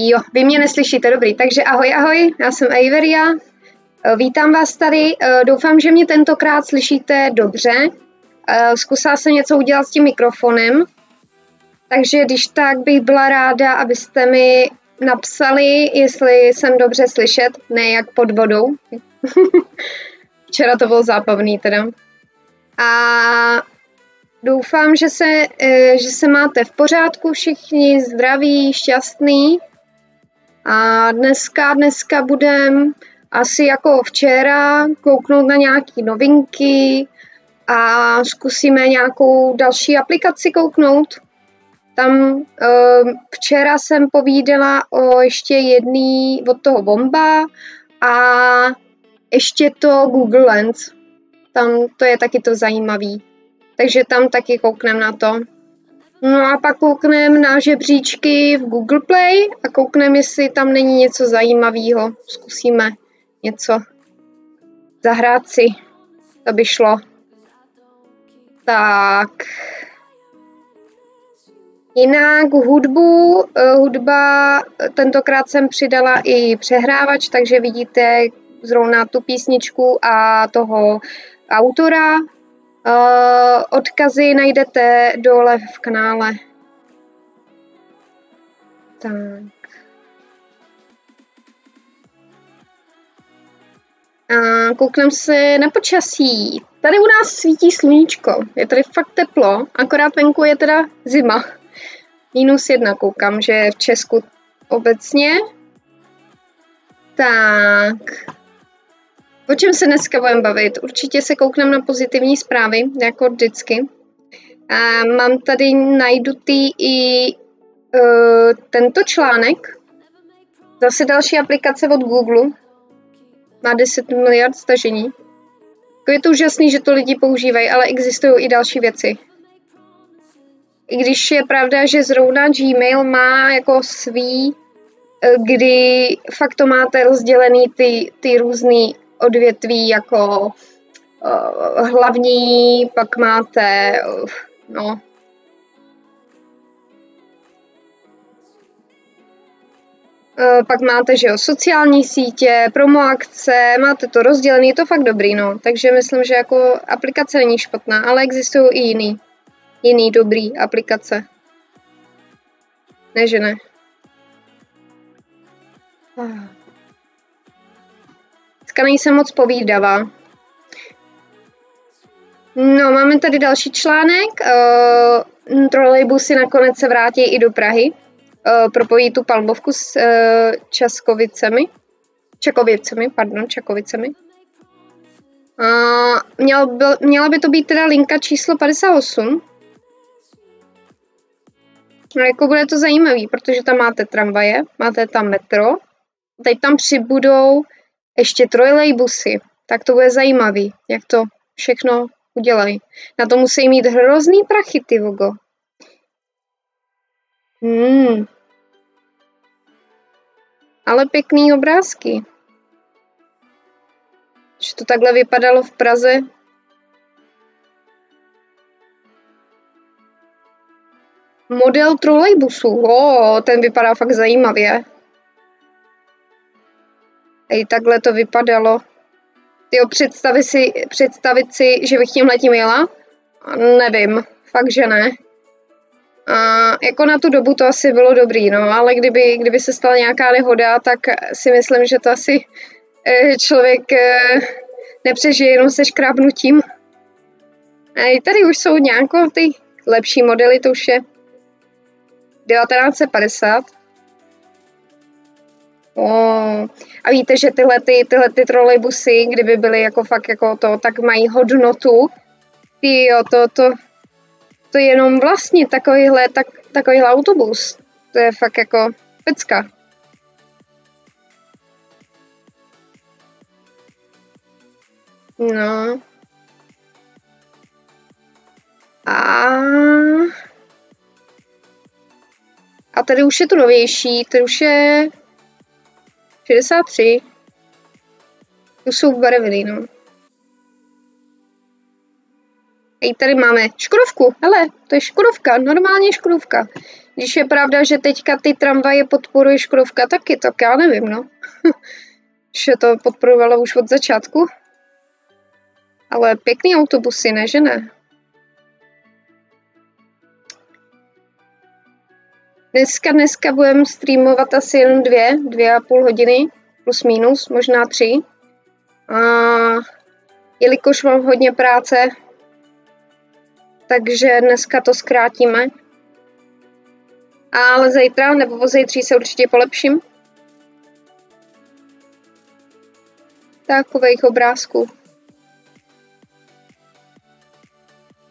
Jo, vy mě neslyšíte, dobrý. Takže ahoj, ahoj, já jsem Averia. Vítám vás tady. Doufám, že mě tentokrát slyšíte dobře. Zkusila jsem něco udělat s tím mikrofonem. Takže když tak bych byla ráda, abyste mi napsali, jestli jsem dobře slyšet, ne jak pod vodou. Včera to bylo zábavný teda. A doufám, že se máte v pořádku všichni, zdraví, šťastný. A dneska budem asi jako včera kouknout na nějaké novinky a zkusíme nějakou další aplikaci kouknout. Tam včera jsem povídala o ještě jedný od toho Bomba a ještě to Google Lens. Tam to je taky to zajímavý. Takže tam taky koukneme na to. No a pak koukneme na žebříčky v Google Play a koukneme, jestli tam není něco zajímavého. Zkusíme něco zahrát si. To by šlo. Tak. Jinak hudba, tentokrát jsem přidala i přehrávač, takže vidíte zrovna tu písničku a toho autora. Odkazy najdete dole v kanále. Tak. A koukneme se na počasí. Tady u nás svítí sluníčko. Je tady fakt teplo, akorát venku je teda zima. -1 koukám, že je v Česku obecně. Tak. O čem se dneska budeme bavit? Určitě se koukneme na pozitivní zprávy, jako vždycky. A mám tady najdutý i tento článek. Zase další aplikace od Google. Má 10 miliard stažení. Je to úžasný, že to lidi používají, ale existují i další věci. I když je pravda, že zrovna Gmail má jako svý, kdy fakt to máte rozdělený ty různý odvětví jako hlavní, pak máte, pak máte, že jo, sociální sítě, promo akce, máte to rozdělené, je to fakt dobrý, no. Takže myslím, že jako aplikace není špatná, ale existují i jiný dobrý aplikace. Ne, že ne. Dneska nejsem moc povídavá. No, máme tady další článek. Trolejbusy nakonec se vrátí i do Prahy. Propojí tu Palmovku s Čakovicemi. Měla by to být teda linka číslo 58. No, jako bude to zajímavý, protože tam máte tramvaje, máte tam metro, teď tam přibudou ještě trolejbusy, tak to bude zajímavý, jak to všechno udělají. Na to musí mít hrozný prachy, ty vogo. Ale pěkný obrázky. Že to takhle vypadalo v Praze. Model trolejbusu. Ten vypadá fakt zajímavě. Ej, takhle to vypadalo. Jo, představit si, že bych tímhletím jela? Nevím, fakt, že ne. A jako na tu dobu to asi bylo dobrý, no, ale kdyby se stala nějaká nehoda, tak si myslím, že to asi člověk nepřežije jenom se škrábnutím. A tady už jsou nějaké ty lepší modely, to už je 1950. A víte, že tyhle trolejbusy, kdyby byly jako fakt jako to, tak mají hodnotu. Jo, to je jenom vlastně takovýhle autobus. To je fakt jako pecka. No. A tady už je to novější, tady už je 63. Tu jsou barevný, no. A tady máme Škodovku, hele, to je Škodovka, normálně Škodovka. Když je pravda, že teďka ty tramvaje podporuje Škodovka taky, tak já nevím, no. Že to podporovalo už od začátku. Ale pěkný autobusy, ne, že ne? Dneska budeme streamovat asi jen 2,5 hodiny, plus minus, možná 3. A jelikož mám hodně práce, takže dneska to zkrátíme. Ale zítra nebo pozítří se určitě polepším. Takových obrázků.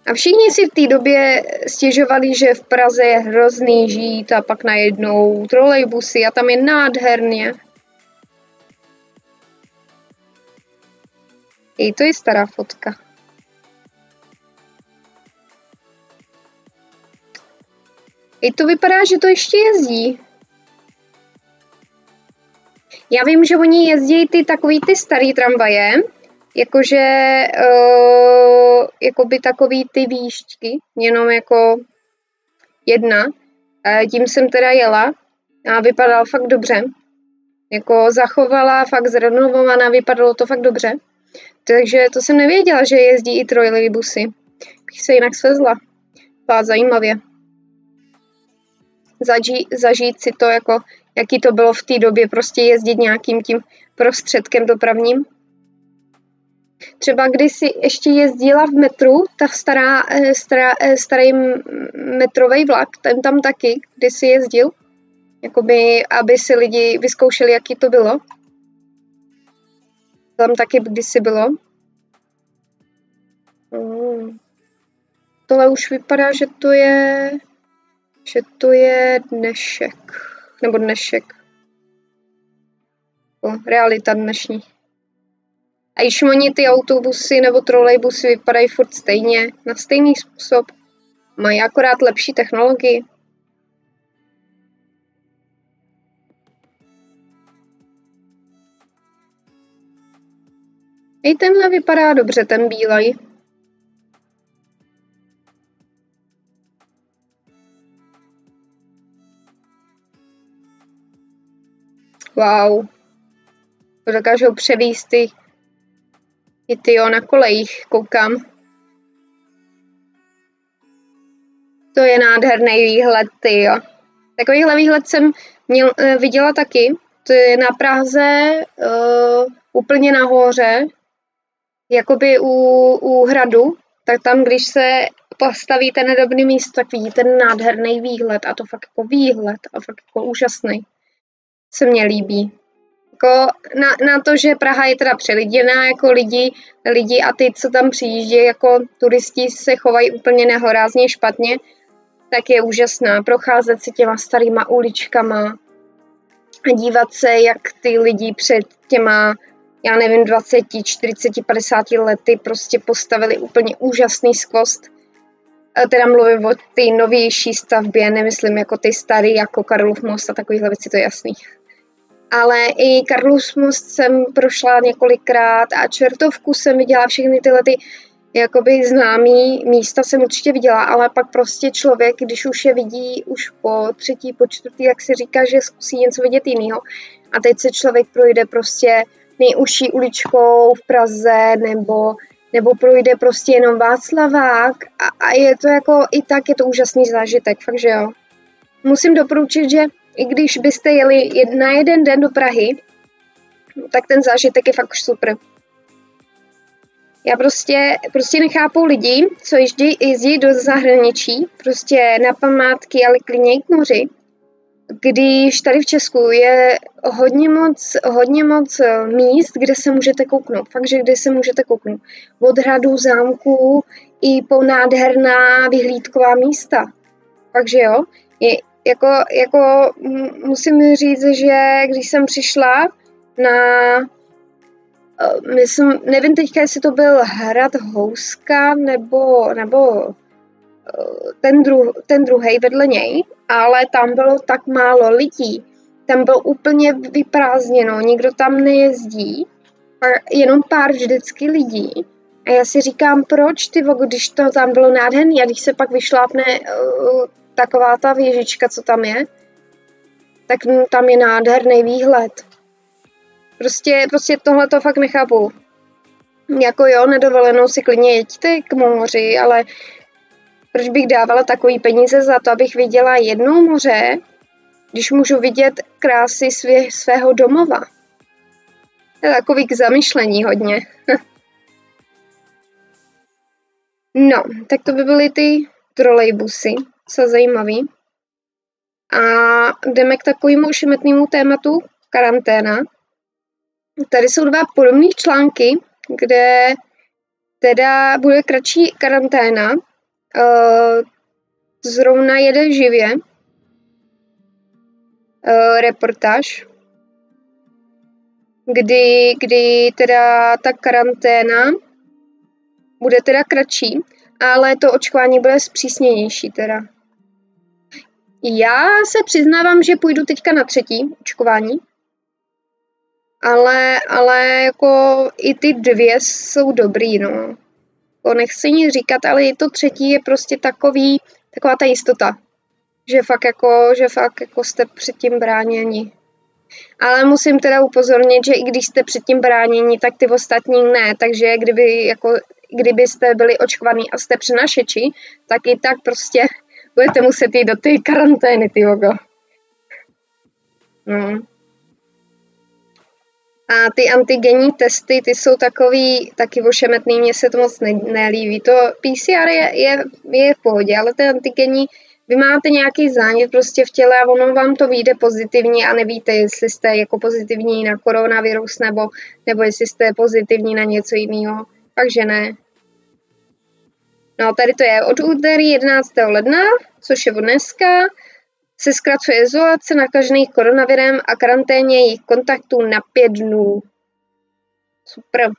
A všichni si v té době stěžovali, že v Praze je hrozný žít a pak najednou trolejbusy a tam je nádherně. I to je stará fotka. I to vypadá, že to ještě jezdí. Já vím, že oni jezdí ty starý tramvaje, jakože jakoby takový ty výšťky, jenom jako jedna. Tím jsem teda jela a vypadala fakt dobře. Jako zachovala, fakt zrenovovaná, vypadalo to fakt dobře. Takže to jsem nevěděla, že jezdí i trolejbusy. Bych se jinak svezla. Byla zajímavě. Zažít si to, jako, jaký to bylo v té době, prostě jezdit nějakým tím prostředkem dopravním. Třeba když si ještě jezdila v metru, ta starý metrový vlak, ten tam taky kdysi jezdil, jakoby, aby si lidi vyzkoušeli, jaký to bylo. Tam taky kdysi bylo. Tohle už vypadá, že to je dnešek. Nebo dnešek. Realita dnešní. A již oni ty autobusy nebo trolejbusy vypadají furt stejně, na stejný způsob. Mají akorát lepší technologii. I tenhle vypadá dobře, ten bílej. Wow. To dokážou převízt i ty na kolejích, koukám. To je nádherný výhled, tyjo. Takovýhle výhled jsem viděla taky. To je na Praze úplně nahoře, jakoby u hradu. Tak tam, když se postavíte na dobrý místo, tak vidíte nádherný výhled. A to fakt jako výhled a fakt jako úžasný. Se mně líbí. Jako na to, že Praha je teda přeliděná, jako lidi a ty, co tam přijíždějí, jako turisti se chovají úplně nehorázně špatně, tak je úžasná. Procházet si těma starýma uličkama a dívat se, jak ty lidi před těma, já nevím, 20, 40, 50 lety prostě postavili úplně úžasný skvost. Teda mluvím o ty novější stavbě, nemyslím jako ty starý, jako Karlův most a takovýhle věci, to je jasný. Ale i Karlův most jsem prošla několikrát a Čertovku jsem viděla, všechny tyhle ty jakoby známý místa jsem určitě viděla, ale pak prostě člověk, když už je vidí už po třetí, po čtvrtý, tak si říká, že zkusí něco vidět jinýho. A teď se člověk projde prostě nejužší uličkou v Praze nebo projde prostě jenom Václavák a je to jako, i tak je to úžasný zážitek, fakt že jo. Musím doporučit, že i když byste jeli na jeden den do Prahy, tak ten zážitek je fakt už super. Já prostě nechápu lidi, co jezdí do zahraničí, prostě na památky, ale klidně i k moři, když tady v Česku je hodně moc míst, kde se můžete kouknout. Fakt, že kde se můžete kouknout. Od hradů, zámků i po nádherná vyhlídková místa. Takže jo, jako musím říct, že když jsem přišla nevím teďka, jestli to byl hrad Houska nebo ten druhej vedle něj, ale tam bylo tak málo lidí. Tam bylo úplně vyprázdněno, nikdo tam nejezdí, jenom pár vždycky lidí. A já si říkám, proč když to tam bylo nádherný a když se pak vyšlápne taková ta věžička, co tam je, tak tam je nádherný výhled. Prostě tohle to fakt nechápu. Jako jo, nedovolenou si klidně jeďte k moři, ale proč bych dávala takový peníze za to, abych viděla jedno moře, když můžu vidět krásy svého domova. To je takový k zamyšlení hodně. No, tak to by byly ty trolejbusy, co zajímavý. A jdeme k takovému ošemetnému tématu, karanténa. Tady jsou dva podobné články, kde teda bude kratší karanténa. Zrovna jede živě reportáž, kdy teda ta karanténa bude teda kratší, ale to očkování bude zpřísněnější teda. Já se přiznávám, že půjdu teďka na 3. očkování, ale jako i ty 2 jsou dobrý, no. To nechci nic říkat, ale i to 3. je prostě taková ta jistota, že fakt jako jste předtím bráněni. Ale musím teda upozornit, že i když jste předtím bráněni, tak ty ostatní ne, takže kdybyste byli očkovaní a jste přenašeči, tak i tak prostě budete muset jít do té karantény, ty vogo. No. A ty antigenní testy, ty jsou takový taky ošemetný, mně se to moc nelíbí. To PCR je v pohodě, ale ty antigenní, vy máte nějaký zánět prostě v těle a ono vám to vyjde pozitivně a nevíte, jestli jste jako pozitivní na koronavirus nebo jestli jste pozitivní na něco jiného. Takže ne. No, tady to je od úterý 11. ledna, což je od dneska, se zkracuje izolace nakažených koronavirem a karanténě jejich kontaktů na 5 dnů. Super.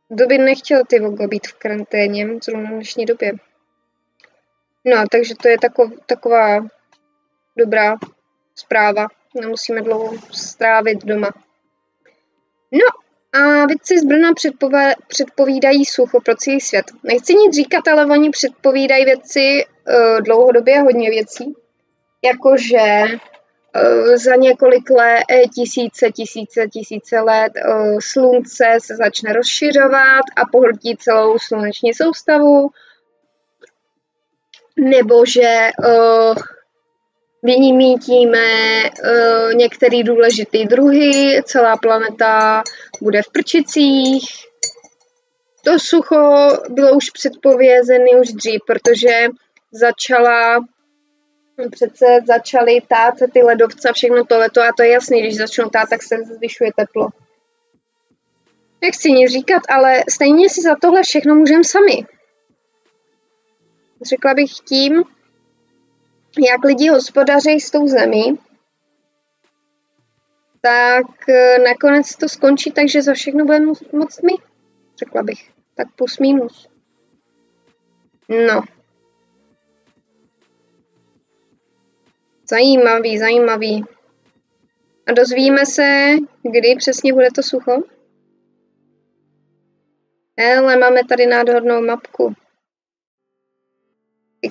Kdo by nechtěl ty vogo být v karanténě, zrovna v dnešní době. No, takže to je taková dobrá zpráva. Nemusíme dlouho strávit doma. No, a vědci z Brna předpovídají sucho pro celý svět. Nechci nic říkat, ale oni předpovídají vědci dlouhodobě hodně věcí. Jakože za několik tisíce let slunce se začne rozšiřovat a pohltí celou sluneční soustavu. Nebo že vymítíme některé důležité druhy, celá planeta bude v prčicích. To sucho bylo už předpovězené už dřív, protože začaly tát ty ledovce a všechno tohleto a to je jasný, když začnou tát, tak se zvyšuje teplo. Nechci nic říkat, ale stejně si za tohle všechno můžeme sami. Řekla bych tím, jak lidi hospodaří s tou zemí, tak nakonec to skončí tak, že za všechno budeme moct my, řekla bych. Tak plus minus. No. Zajímavý. A dozvíme se, kdy přesně bude to sucho? Ale máme tady nádhernou mapku.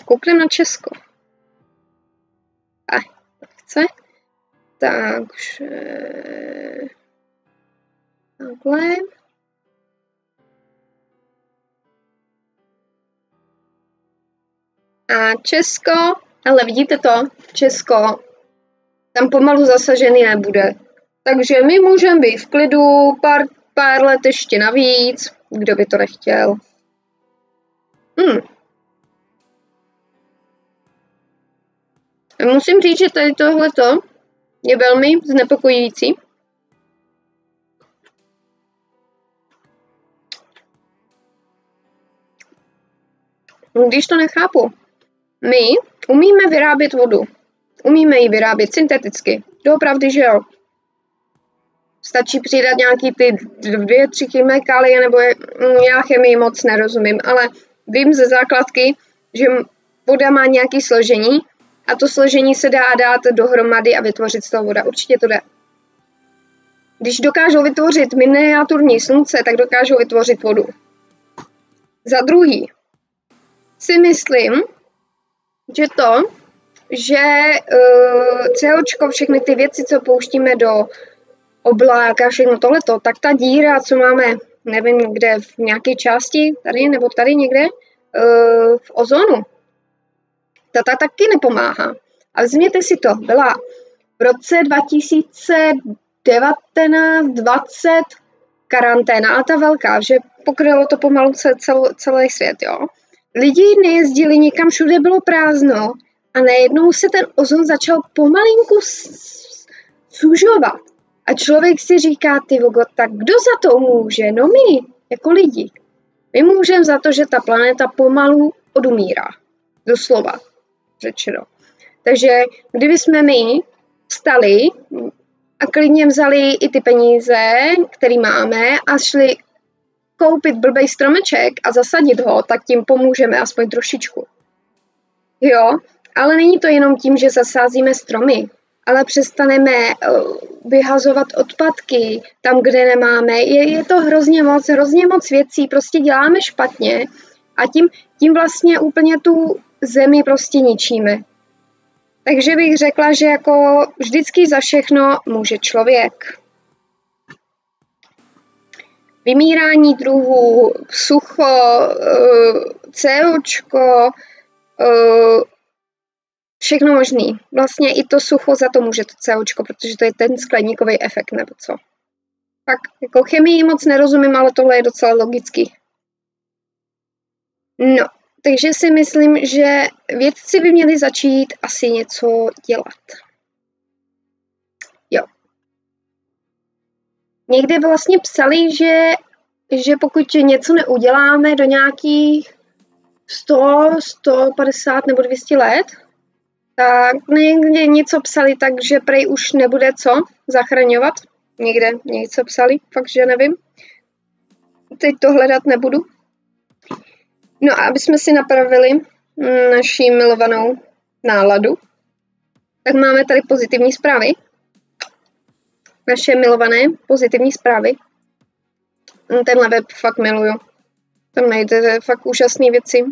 Koukneme na Česko. Chce. Takže takhle. A Česko, ale vidíte to? Česko tam pomalu zasažený nebude. Takže my můžeme být v klidu pár let ještě navíc. Kdo by to nechtěl? Musím říct, že tady tohleto je velmi znepokojující. Když to nechápu, my umíme vyrábět vodu. Umíme ji vyrábět synteticky. Doopravdy, že jo. Stačí přidat nějaký ty 2-3 chemikálie, nebo já chemii moc nerozumím, ale vím ze základky, že voda má nějaké složení a to složení se dá dát dohromady a vytvořit z toho voda. Určitě to jde. Když dokážou vytvořit miniaturní slunce, tak dokážou vytvořit vodu. Za druhý, si myslím, že COčko, všechny ty věci, co pouštíme do obláka, všechno tohleto, tak ta díra, co máme, nevím, kde v nějaké části, tady nebo tady někde, v ozonu, ta taky nepomáhá. A vezměte si to, byla v roce 2019-20 karanténa, a ta velká, že pokrylo to pomalu celý svět, jo. Lidi nejezdili nikam, všude bylo prázdno a najednou se ten ozon začal pomalinku sužovat. A člověk si říká, ty vogo, tak kdo za to může? No my, jako lidi. My můžeme za to, že ta planeta pomalu odumírá. Doslova řečeno. Takže kdybychom my vstali a klidně vzali i ty peníze, které máme a šli koupit blbej stromeček a zasadit ho, tak tím pomůžeme aspoň trošičku. Jo, ale není to jenom tím, že zasázíme stromy, ale přestaneme vyhazovat odpadky tam, kde nemáme. Je to hrozně moc věcí, prostě děláme špatně a tím vlastně úplně tu zemi prostě ničíme. Takže bych řekla, že jako vždycky za všechno může člověk. Vymírání druhů, sucho, COčko, všechno možný. Vlastně i to sucho za to může to COčko, protože to je ten skleníkový efekt, nebo co. Pak jako chemii moc nerozumím, ale tohle je docela logický. No, takže si myslím, že vědci by měli začít asi něco dělat. Jo. Někde vlastně psali, že pokud něco neuděláme do nějakých 100, 150 nebo 200 let, tak někde něco psali, takže prej už nebude co zachraňovat. Někde něco psali, fakt, že nevím. Teď to hledat nebudu. No a aby jsme si napravili naši milovanou náladu, tak máme tady pozitivní zprávy. Naše milované pozitivní zprávy. Tenhle web fakt miluju. Tam najdete fakt úžasné věci.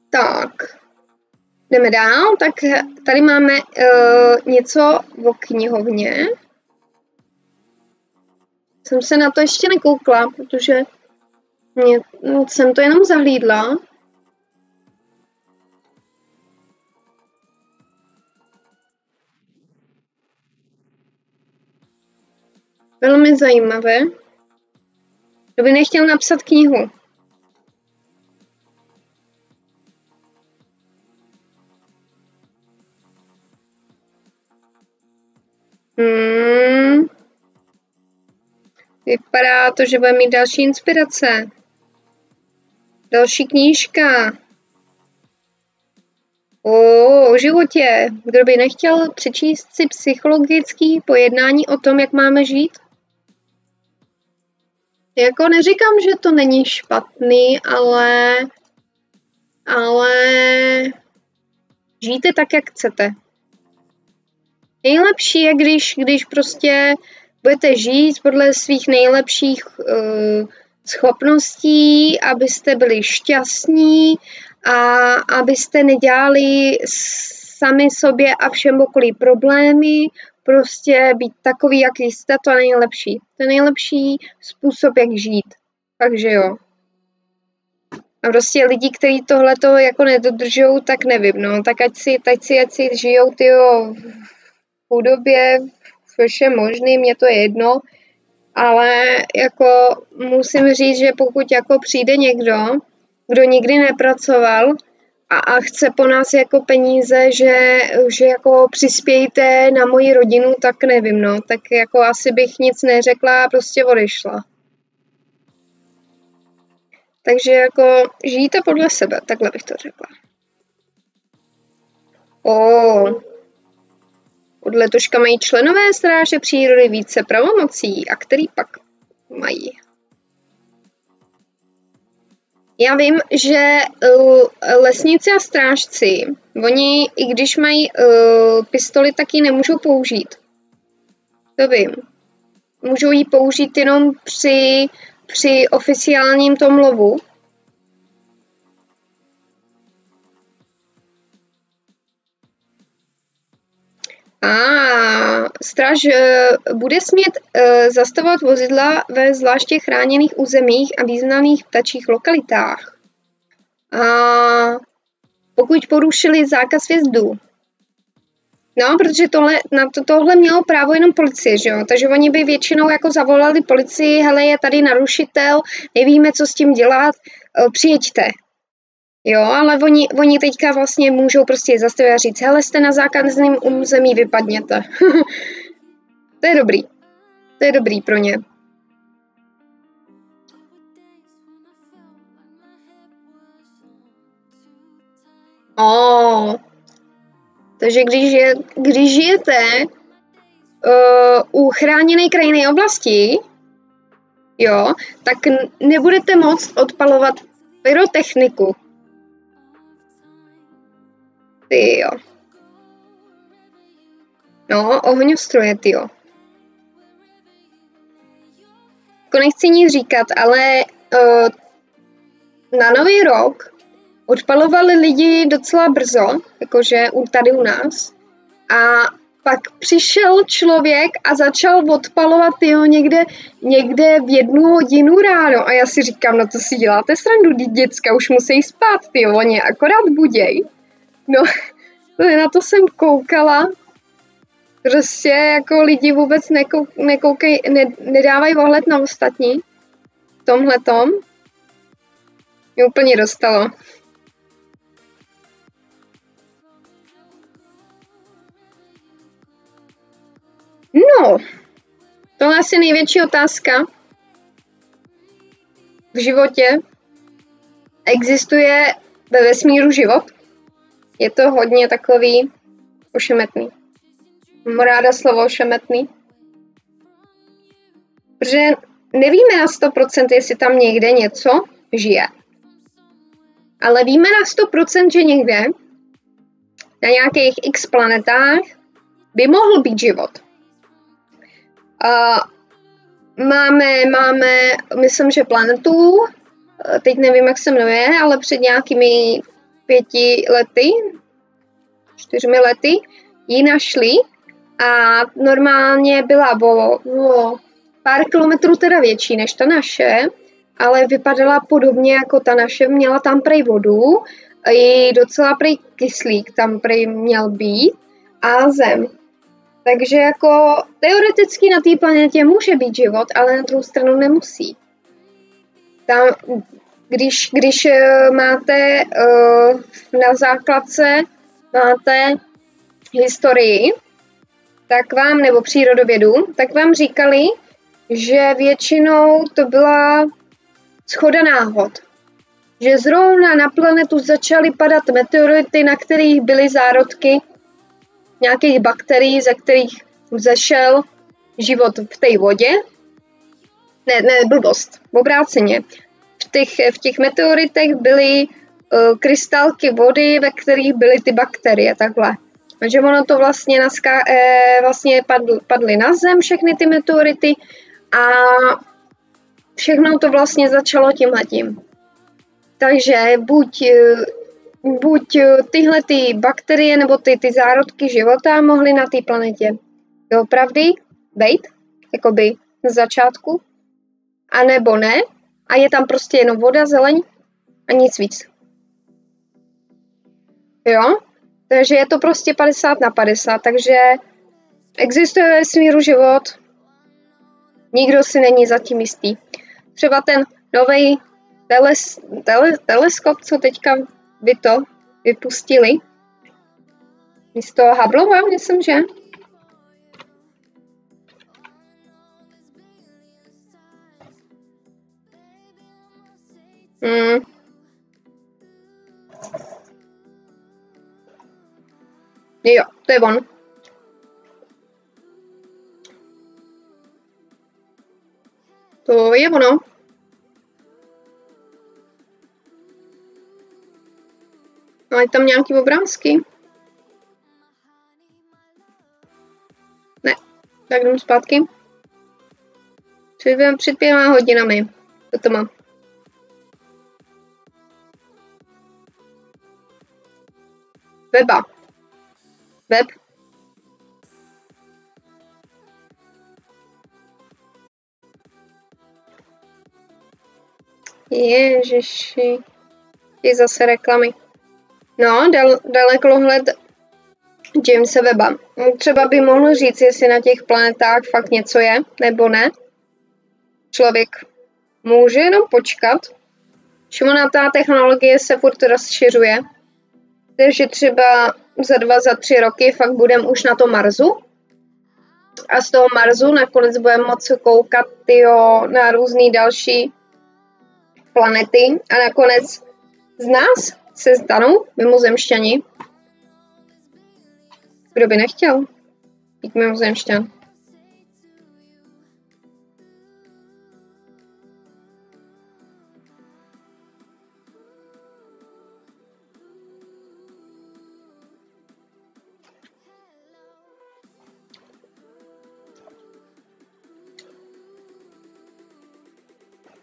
Tak, jdeme dál. Tak tady máme něco o knihovně. Jsem se na to ještě nekoukla, protože jsem to jenom zahlídla. Velmi zajímavé. Kdo by nechtěl napsat knihu? Vypadá to, že bude mít další inspirace. Další knížka. O životě. Kdo by nechtěl přečíst si psychologické pojednání o tom, jak máme žít? Jako neříkám, že to není špatný, ale žijte tak, jak chcete. Nejlepší je, když prostě budete žít podle svých nejlepších schopností, abyste byli šťastní a abyste nedělali sami sobě a všem okolí problémy, prostě být takový, jaký jste, to je nejlepší. To je nejlepší způsob, jak žít. Takže jo. A prostě lidi, kteří tohleto jako nedodržují, tak nevím, no. Tak ať si žijou tyjo v chudobě, ve všem možný, mně to je jedno. Ale jako musím říct, že pokud jako přijde někdo, kdo nikdy nepracoval a chce po nás jako peníze, že jako přispějte na moji rodinu, tak nevím, no. Tak jako asi bych nic neřekla a prostě odešla. Takže jako žijte podle sebe, takhle bych to řekla. Od letoška mají členové Stráže přírody více pravomocí, a který pak mají. Já vím, že lesníci a strážci, oni, i když mají pistoli, tak ji nemůžou použít. To vím. Můžou ji použít jenom při oficiálním tom lovu. Stráž bude smět zastavovat vozidla ve zvláště chráněných územích a významných ptačích lokalitách. Pokud porušili zákaz vjezdu. No, protože tohle mělo právo jenom policie, že jo? Takže oni by většinou jako zavolali policii, hele, je tady narušitel, nevíme, co s tím dělat, přijeďte. Jo, ale oni teďka vlastně můžou prostě zastavit a říct, hele, jste na základním území, vypadněte. To je dobrý. To je dobrý pro ně. Takže když žijete u chráněné krajinné oblasti, jo, tak nebudete moct odpalovat pyrotechniku. Ty jo. No, ohňostroje, ty jo. Nechci nic říkat, ale na Nový rok odpalovali lidi docela brzo, jakože tady u nás. A pak přišel člověk a začal odpalovat někde v 1:00 ráno. A já si říkám, no to si děláte srandu, děcka už musí spát, oni akorát buděj. No, na to jsem koukala. Prostě jako lidi vůbec nedávají ohled na ostatní. V tomhletom mě úplně dostalo. No, tohle je asi největší otázka v životě. Existuje ve vesmíru život? Je to hodně takový ošemetný. Mám ráda slovo ošemetný. Protože nevíme na 100%, jestli tam někde něco žije. Ale víme na 100%, že někde na nějakých x planetách by mohl být život. Máme, myslím, že planetu, teď nevím, jak se jmenuje, ale před nějakými 4 lety ji našli a normálně byla o pár kilometrů teda větší než ta naše, ale vypadala podobně jako ta naše, měla tam prej vodu, i docela prej kyslík tam prej měl být a zem. Takže jako teoreticky na té planetě může být život, ale na druhou stranu nemusí. Tam, když máte na základce máte historii, tak vám, nebo přírodovědu, tak vám říkali, že většinou to byla shoda náhod. Že zrovna na planetu začaly padat meteority, na kterých byly zárodky nějakých bakterií, ze kterých vzešel život v té vodě. Ne, blbost, obráceně. V těch meteoritech byly krystalky vody, ve kterých byly ty bakterie, takhle. Takže ono to vlastně, padly na zem všechny ty meteority a všechno to vlastně začalo tímhletím. Takže buď tyhle ty bakterie nebo ty zárodky života mohly na té planetě doopravdy být, jakoby na začátku, a nebo ne, a je tam prostě jenom voda, zeleň a nic víc. Jo? Takže je to prostě 50/50, takže existuje ve vesmíru život, nikdo si není zatím jistý. Třeba ten nový teleskop, co teďka vypustili, místo Hubbleova, myslím, že? Jo, to je on. To je ono. Mají tam nějaký obrázky? Ne, tak jdem zpátky. Před 5 hodinami. To má. Web. Ježiši. Je zase reklamy. No, dalekohled Jamesa Webba. Třeba by mohl říct, jestli na těch planetách fakt něco je, nebo ne. Člověk může jenom počkat. Šumonatá technologie se furt rozšiřuje. Takže třeba za 2-3 roky fakt budeme už na tom Marsu. A z toho Marsu nakonec budeme moci koukat na různé další planety. A nakonec z nás se stanou mimozemšťani. Kdo by nechtěl být mimozemšťan?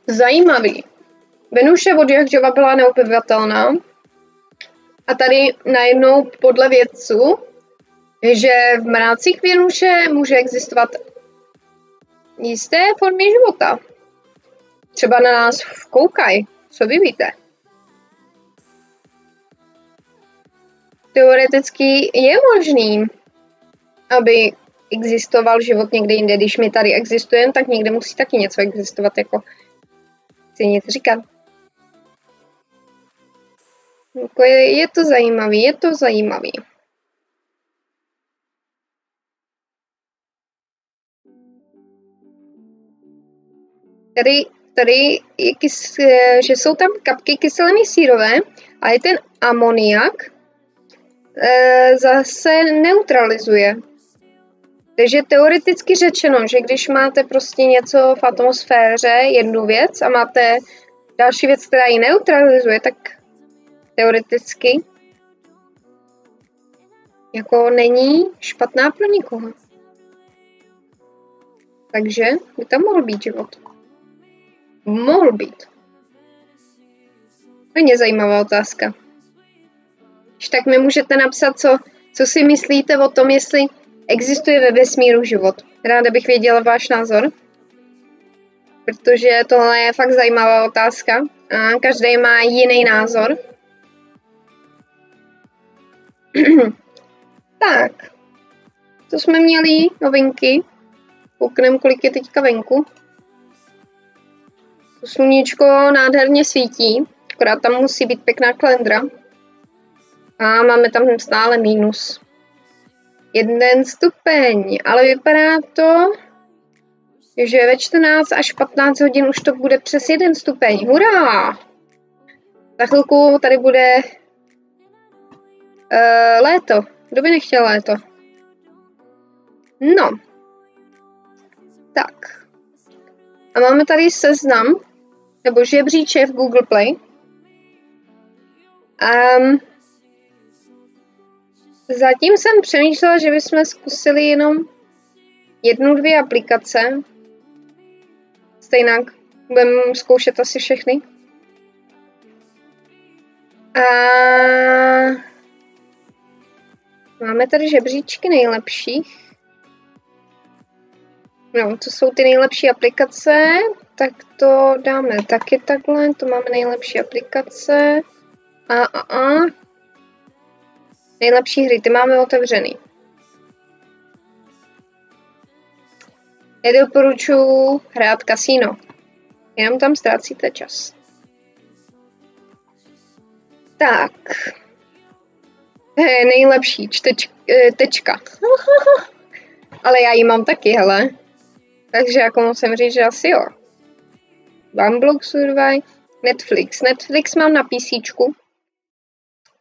Zajímavý. Venuše od jakživa byla neobyvatelná. A tady najednou podle vědců, že v mrácích Venuše může existovat jisté formy života. Třeba na nás koukají. Co vy víte? Teoreticky je možný, aby existoval život někde jinde. Když my tady existujeme, tak někde musí taky něco existovat, jako chci nic říkat. Jako je to zajímavý. Tady je že jsou tam kapky kyseliny sírové a je ten amoniak zase neutralizuje. Takže teoreticky řečeno, že když máte prostě něco v atmosféře, jednu věc a máte další věc, která ji neutralizuje, tak teoreticky jako není špatná pro nikoho. Takže by tam mohl být život. Mohl být. Hodně zajímavá otázka. Když tak mi můžete napsat, co si myslíte o tom, jestli existuje ve vesmíru život. Ráda bych věděla váš názor, protože tohle je fakt zajímavá otázka a každý má jiný názor. Tak, to jsme měli novinky. Koukneme, kolik je teďka venku. To sluníčko nádherně svítí, akorát tam musí být pěkná kalendra. A máme tam stále minus. 1 stupeň, ale vypadá to, že ve 14 až 15 hodin už to bude přes 1 stupeň. Hurá! Za chvilku tady bude léto. Kdo by nechtěl léto? No. Tak. A máme tady seznam, nebo žebříček v Google Play. Zatím jsem přemýšlela, že bychom zkusili jenom 1-2 aplikace. Stejně budeme zkoušet asi všechny. A máme tady žebříčky nejlepších. No, to jsou ty nejlepší aplikace, tak to dáme taky takhle, to máme nejlepší aplikace. Nejlepší hry, ty máme otevřený. Nedoporučuji hrát kasino, jenom tam ztrácíte čas. Tak. Nejlepší, tečka. Ale já ji mám taky, hele. Takže jako musím říct, že asi jo. Bumblebee Survive, Netflix mám na PCčku.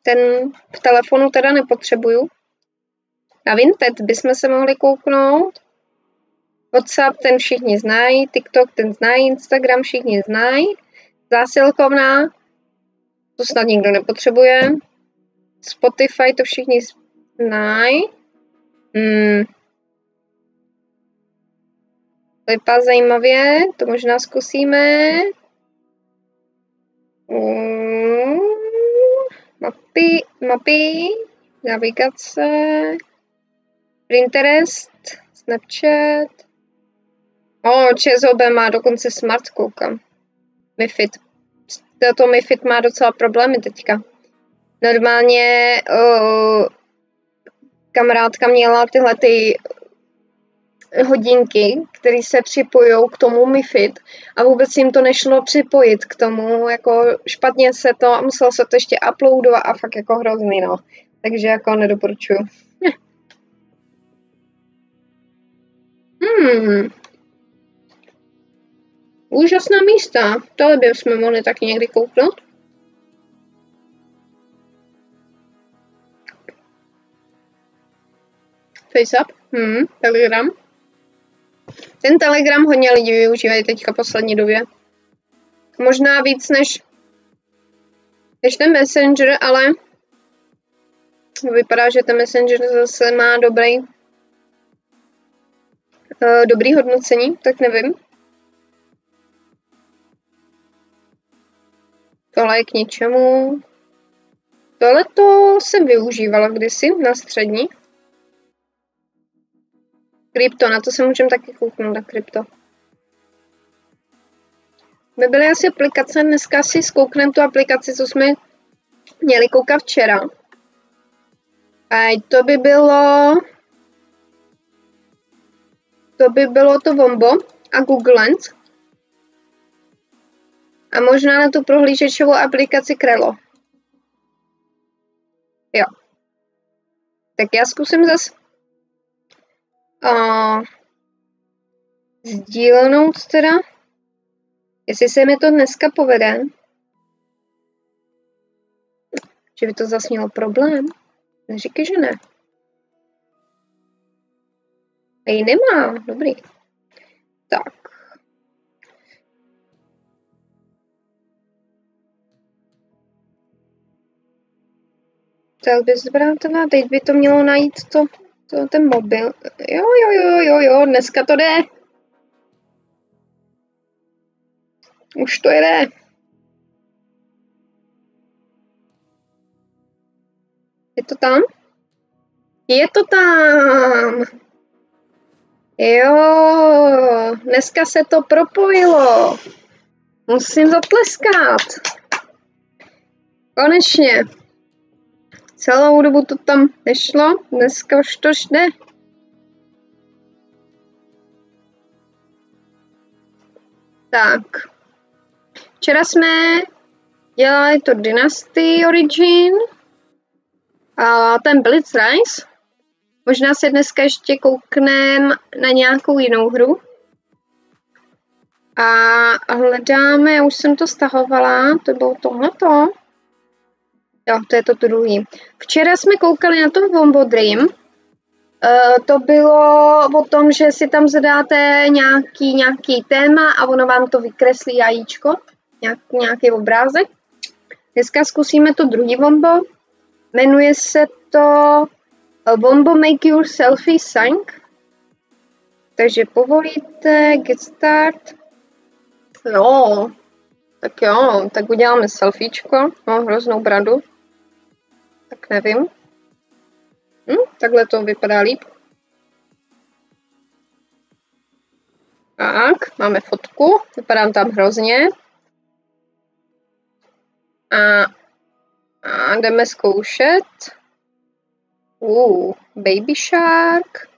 Ten v telefonu teda nepotřebuju. Na Vinted bychom se mohli kouknout. WhatsApp ten všichni znají, TikTok ten znají, Instagram všichni znají. Zásilkovna, to snad nikdo nepotřebuje. Spotify to všichni znají. To vypadá zajímavě, to možná zkusíme. Mapy, navigace, Pinterest, Snapchat. ČSOB má dokonce smart, koukám. MiFID. Tato MiFID má docela problémy teďka. Normálně kamarádka měla tyhle ty hodinky, které se připojují k tomu MiFID a vůbec jim to nešlo připojit k tomu, jako špatně se to, a muselo se to ještě uploadovat a fakt jako hrozný, no. Takže jako nedoporučuju. Úžasná místa. Tohle bychom mohli taky někdy kouknout. FaceApp. Telegram. Ten Telegram hodně lidí využívají teďka poslední době. Možná víc než ten Messenger, ale vypadá, že ten Messenger zase má dobrý hodnocení, tak nevím. Tohle je k ničemu. Tohle to jsem využívala kdysi na střední. Krypto, na to se můžeme taky kouknout, na krypto. By byly asi aplikace, dneska si zkoukneme tu aplikaci, co jsme měli koukat včera. A to by bylo to Wombo a Google Lens. A možná na tu prohlížečovou aplikaci Krelo. Jo. Tak já zkusím zase sdílnout teda, jestli se mi to dneska povede, že by to zase mělo problém. Neříkej, že ne. Ej, nemá, dobrý. Tak. Tak bys zbrátová, teď by to mělo najít ten mobil. Jo, dneska to jde. Už to jede. Je to tam? Je to tam! Jo, dneska se to propojilo. Musím zatleskat. Konečně. Celou dobu to tam nešlo, dneska už to jde. Tak. Včera jsme dělali to Dynasty Origin a ten Blitz Rise. Možná se dneska ještě koukneme na nějakou jinou hru. A hledáme, já už jsem to stahovala, to bylo tohleto. Jo, to je to druhý. Včera jsme koukali na to Wombo Dream. To bylo o tom, že si tam zadáte nějaký téma a ono vám to vykreslí jajíčko, nějaký obrázek. Dneska zkusíme to druhý Wombo. Jmenuje se to Wombo Make Your Selfie Sync. Takže povolíte, get start. Jo, tak uděláme selfiečko. Mám hroznou bradu. Tak nevím. Takhle to vypadá líp. Tak, máme fotku. Vypadám tam hrozně. A jdeme zkoušet. Baby Shark.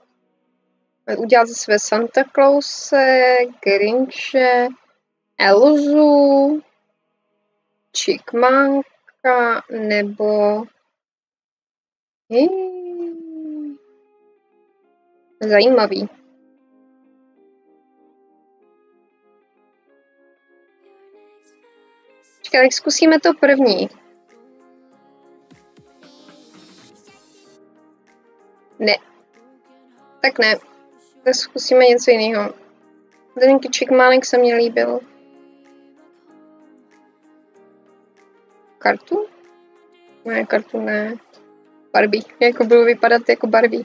Udělat ze své Santa Clause, Grinche, Elzu, Chickmanka nebo zajímavý. Čekaj, tak zkusíme to první. Ne. Tak ne. Tak zkusíme něco jiného. Ten Chickmanek se mně líbil. Kartu? Ne, kartu ne. Barbie. Jako bylo vypadat jako Barbie.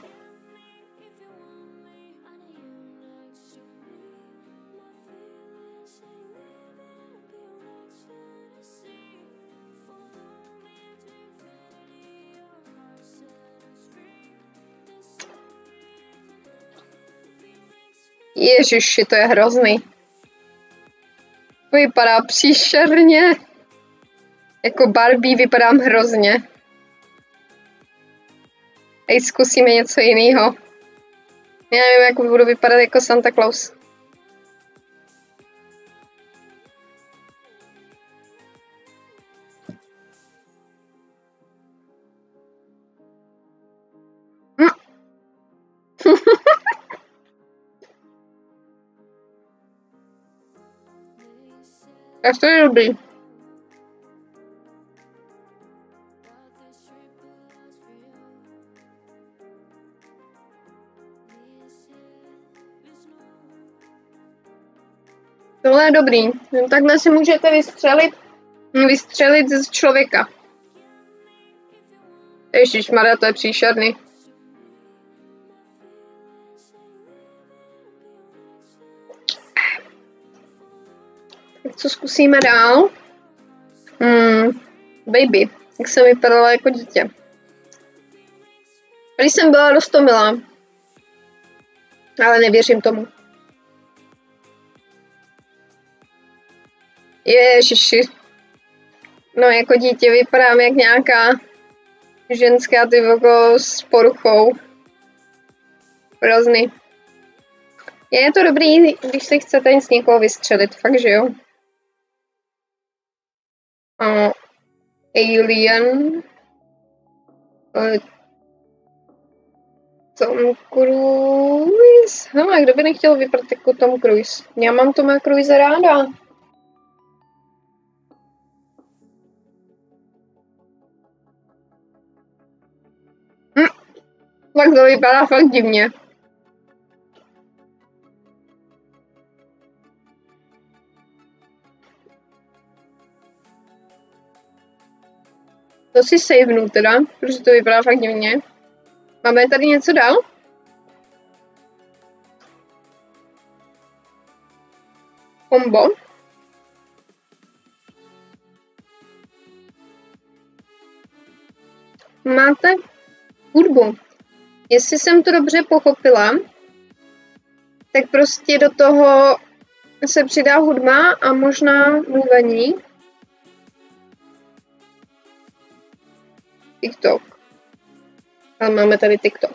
Ježiši, to je hrozný. Vypadá příšerně. Jako Barbie vypadám hrozně. Ej, zkusíme něco jiného. Já nevím, jak budu vypadat jako Santa Claus. Tak to je dobrý. Tohle je dobrý. Takhle si můžete vystřelit z člověka. Ježišmarja, to je příšerný. Tak co zkusíme dál? Baby, jak jsem vypadala jako dítě. Když jsem byla roztomilá. Ale nevěřím tomu. Ježiši. No jako dítě vypadám jak nějaká ženská tyvoko s poruchou. Hrozný. Je to dobrý, když si chcete z někoho vystřelit, fakt že jo. Alien. Tom Cruise. Hele, kdo by nechtěl vypadat jako Tom Cruise? Já mám Toma Cruise ráda. Tak to vypadá fakt divně. To si savenu teda, protože to vypadá fakt divně. Máme tady něco dál? Kombo. Máte hudbu. Jestli jsem to dobře pochopila, tak prostě do toho se přidá hudba a možná mluvení. TikTok. Ale máme tady TikTok.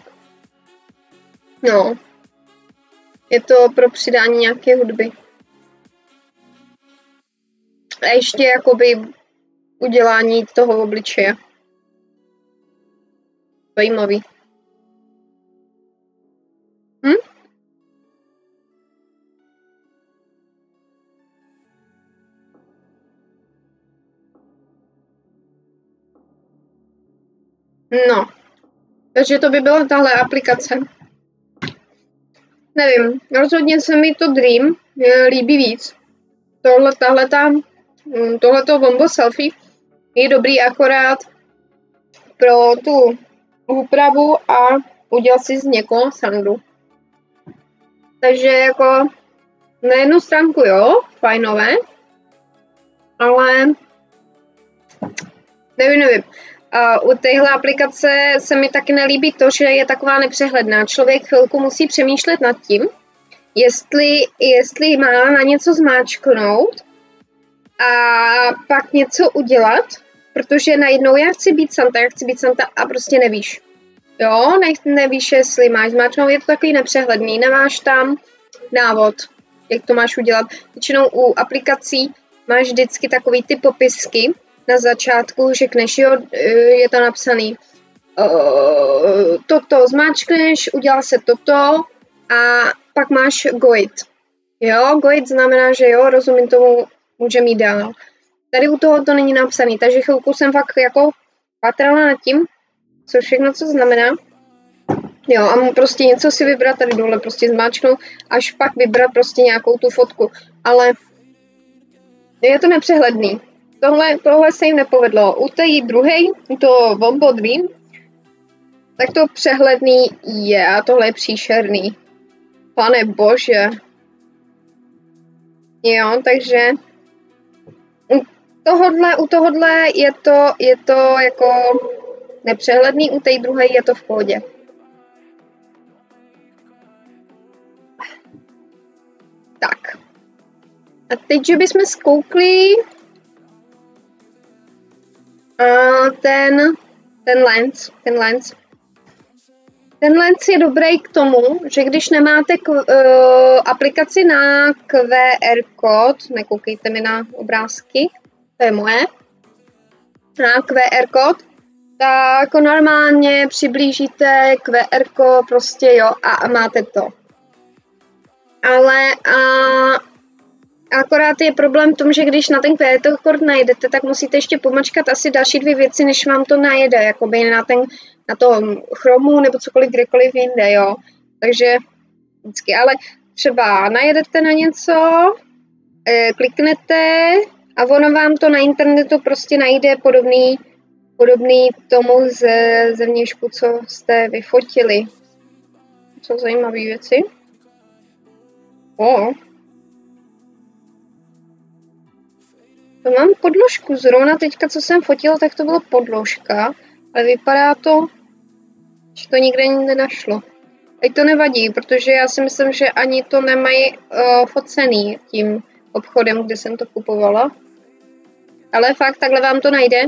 No. Je to pro přidání nějaké hudby. A ještě jakoby udělání toho obličeje. Zajímavý. No, takže to by byla tahle aplikace. Nevím, rozhodně se mi to Dream líbí víc. Tohleto Wombo Selfie je dobrý akorát pro tu úpravu a udělat si z někoho srandu. Takže jako na jednu stránku jo, fajnové, ale nevím. U téhle aplikace se mi taky nelíbí to, že je taková nepřehledná. Člověk chvilku musí přemýšlet nad tím, jestli má na něco zmáčknout a pak něco udělat, protože najednou já chci být Santa a prostě nevíš. Jo, nevíš, jestli máš zmáčknout, je to takový nepřehledný, nemáš tam návod, jak to máš udělat. Většinou u aplikací máš vždycky takový ty popisky, na začátku řekneš, jo, je to napsaný, toto zmáčkneš, udělá se toto a pak máš guide. Jo, guide znamená, že jo, rozumím tomu, můžeme jít dál. Tady u toho to není napsaný, takže chvilku jsem fakt jako patrala nad tím, co všechno co znamená. Jo, a prostě něco si vybrat tady dole, prostě zmáčknout, až pak vybrat prostě nějakou tu fotku. Ale je to nepřehledný. tohle se jim nepovedlo. U té druhé, to Vombodví, tak to přehledný je a tohle je příšerný. Pane bože. Jo, takže u tohohle je to jako nepřehledný, u té druhé je to v pohodě. Tak. A teď, že bychom zkoukli ten lens. Ten lens je dobrý k tomu, že když nemáte aplikaci na QR kód, nekoukejte mi na obrázky, to je moje, na QR kód, tak normálně přiblížíte QR kód prostě jo a máte to. Ale akorát je problém v tom, že když na ten QR kód najdete, tak musíte ještě pomačkat asi další 2 věci, než vám to najede, jakoby na tom Chromu nebo cokoliv kdekoliv jinde, jo. Takže vždycky, ale třeba najedete na něco, kliknete a ono vám to na internetu prostě najde podobný tomu ze vnějšku, co jste vyfotili. Co zajímavé věci. To mám podložku, zrovna teďka, co jsem fotila, tak to byla podložka, ale vypadá to, že to nikde nenašlo. Teď to nevadí, protože já si myslím, že ani to nemají focený tím obchodem, kde jsem to kupovala. Ale fakt, takhle vám to najde.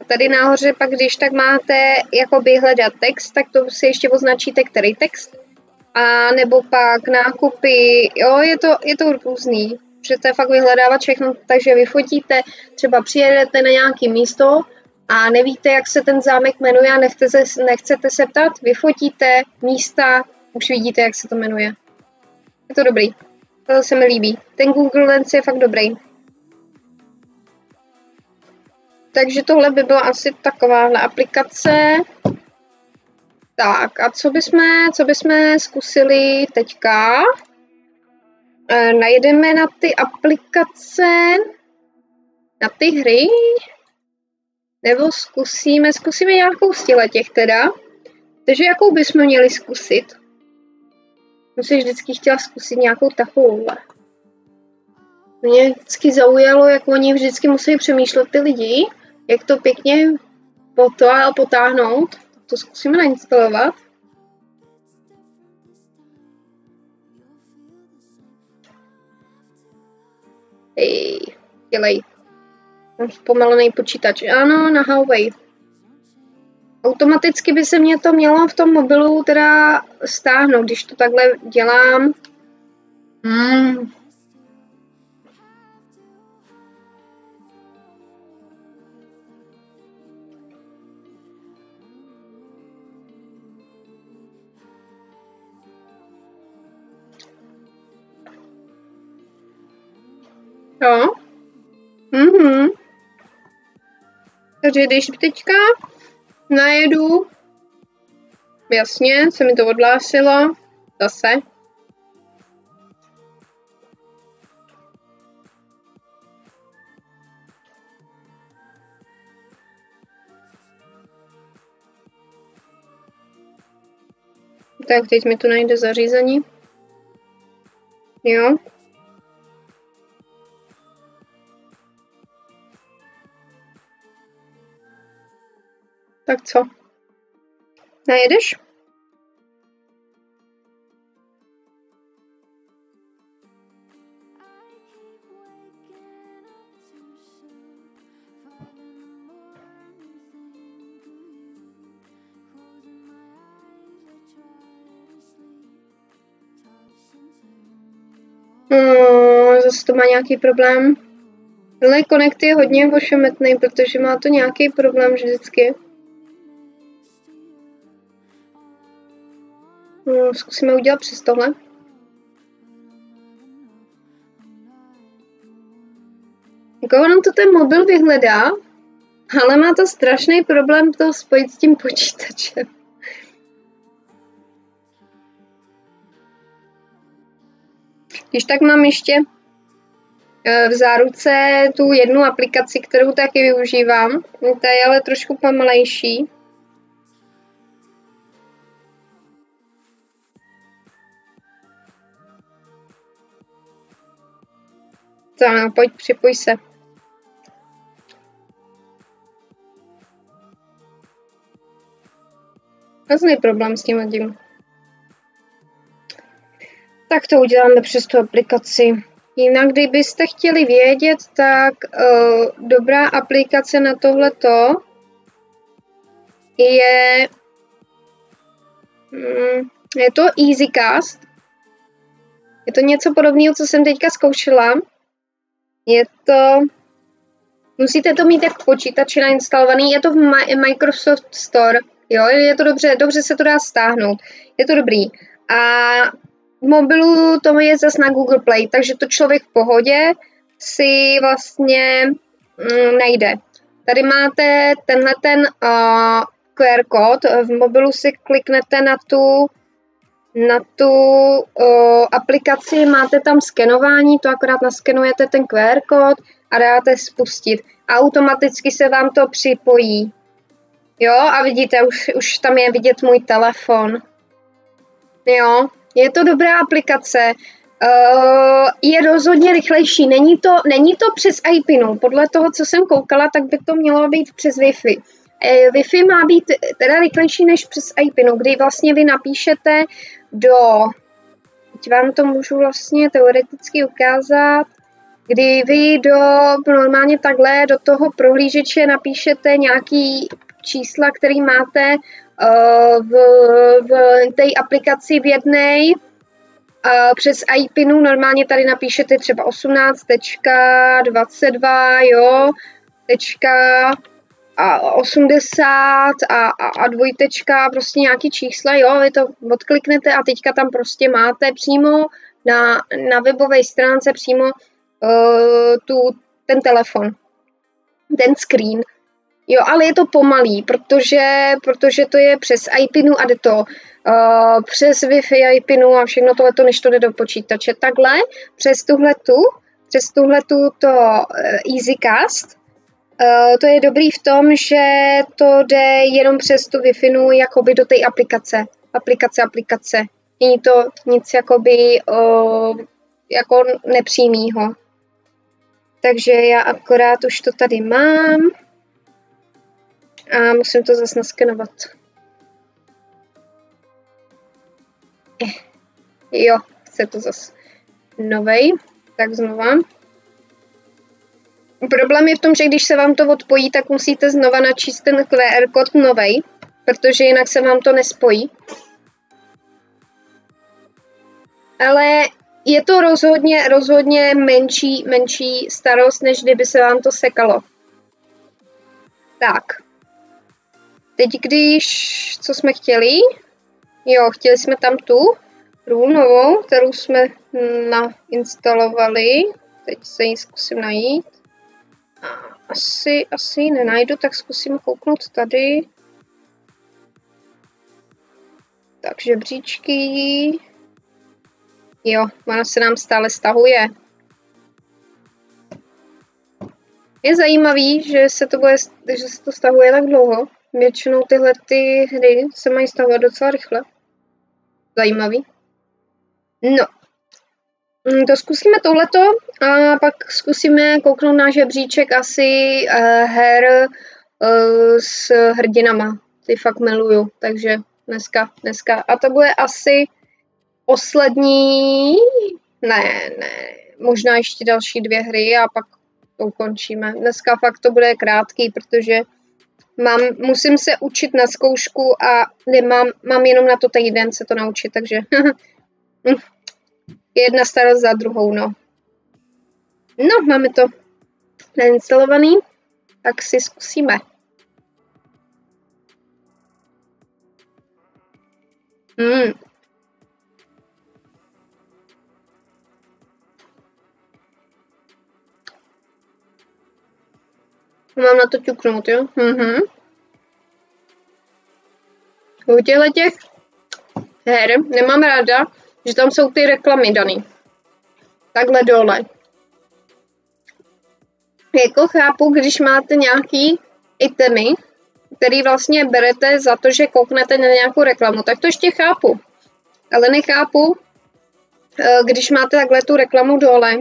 A tady nahoře pak, když tak máte jakoby hledat text, tak to si ještě označíte, který text. A nebo pak nákupy, jo, je to různý. Můžete fakt vyhledávat všechno, takže vyfotíte, třeba přijedete na nějaké místo a nevíte, jak se ten zámek jmenuje a nechcete se ptat, vyfotíte místa, už vidíte, jak se to jmenuje. Je to dobrý, to se mi líbí. Ten Google Lens je fakt dobrý. Takže tohle by byla asi takováhle aplikace. Tak a co bychom zkusili teďka? Najdeme na ty aplikace, na ty hry, nebo zkusíme nějakou z těch teda. Takže jakou bychom měli zkusit? Jsem si vždycky chtěla zkusit nějakou takovouhle. Mě vždycky zaujalo, jak oni vždycky musí přemýšlet ty lidi, jak to pěkně potáhnout. To zkusíme nainstalovat. Dělej. Mám zpomalený počítač. Ano, na Huawei. Automaticky by se mě to mělo v tom mobilu teda stáhnout, když to takhle dělám. Jo. Takže když teďka najedu, jasně, se mi to odhlásilo, zase. Tak teď mi tu najde zařízení. Jo. Tak co? Najedeš? Zase to má nějaký problém. Tenhle Connect je hodně ošemetný, protože má to nějaký problém vždycky. Zkusíme udělat přes tohle. Jako on to ten mobil vyhledá, ale má to strašný problém to spojit s tím počítačem. Když tak mám ještě v záruce tu jednu aplikaci, kterou taky využívám. Ta je ale trošku pomalejší. Tak, pojď, připoj se. Hrozný problém s tím. Tak to uděláme přes tu aplikaci. Jinak, kdybyste chtěli vědět, tak dobrá aplikace na tohleto je to EasyCast. Je to něco podobného, co jsem teďka zkoušela. Musíte to mít jako počítači nainstalovaný, je to v Microsoft Store, jo, je to dobře se to dá stáhnout, je to dobrý. A v mobilu to je zase na Google Play, takže to člověk v pohodě si vlastně najde. Tady máte tenhle QR kód, v mobilu si kliknete na tu aplikaci, máte tam skenování, to akorát naskenujete ten QR kód a dáte spustit. Automaticky se vám to připojí. Jo, a vidíte, už tam je vidět můj telefon. Jo, je to dobrá aplikace. Je rozhodně rychlejší. Není to přes iPinu. Podle toho, co jsem koukala, tak by to mělo být přes Wi-Fi. Wi-Fi má být teda rychlejší než přes iPinu, kdy vlastně vy napíšete teď vám to můžu vlastně teoreticky ukázat, kdy vy normálně takhle do toho prohlížeče napíšete nějaký čísla, který máte v té aplikaci v jednej, přes iPinu normálně tady napíšete třeba 18.22, jo, a 80 a dvojtečka, prostě nějaký čísla, jo, vy to odkliknete a teďka tam prostě máte přímo na webové stránce přímo ten telefon, ten screen. Jo, ale je to pomalý, protože to je přes iPinu a jde to přes Wi-Fi iPinu a všechno tohleto, než to jde do počítače. Takhle, přes tuhletu to EasyCast, to je dobrý v tom, že to jde jenom přes tu Wi-Fi jakoby do té aplikace. Není to nic jakoby jako nepřímýho. Takže já akorát už to tady mám a musím to zase naskenovat. Jo, chce to zase novej, tak znova. Problém je v tom, že když se vám to odpojí, tak musíte znova načíst ten QR kód novej, protože jinak se vám to nespojí. Ale je to rozhodně menší starost, než kdyby se vám to sekalo. Tak. Teď co jsme chtěli? Jo, chtěli jsme tam tu růl novou, kterou jsme nainstalovali. Teď se ji zkusím najít. Asi nenajdu, tak zkusím kouknout tady. Tak žebříčky. Jo, ona se nám stále stahuje. Je zajímavý, že se to stahuje tak dlouho. Většinou tyhle hry se mají stahovat docela rychle. Zajímavý. No. To zkusíme tohleto a pak zkusíme kouknout na žebříček asi her s hrdinama. Ty fakt miluju, takže dneska. A to bude asi poslední, ne, možná ještě další 2 hry a pak to ukončíme. Dneska fakt to bude krátký, protože musím se učit na zkoušku a mám jenom na to týden se to naučit, takže jedna starost za druhou, no. No, máme to nainstalovaný, tak si zkusíme. Mám na to ťuknout, jo? U těch her nemám ráda, že tam jsou ty reklamy daný. Takhle dole. Jako chápu, když máte nějaký itemy, který vlastně berete za to, že kouknete na nějakou reklamu, tak to ještě chápu. Ale nechápu, když máte takhle tu reklamu dole,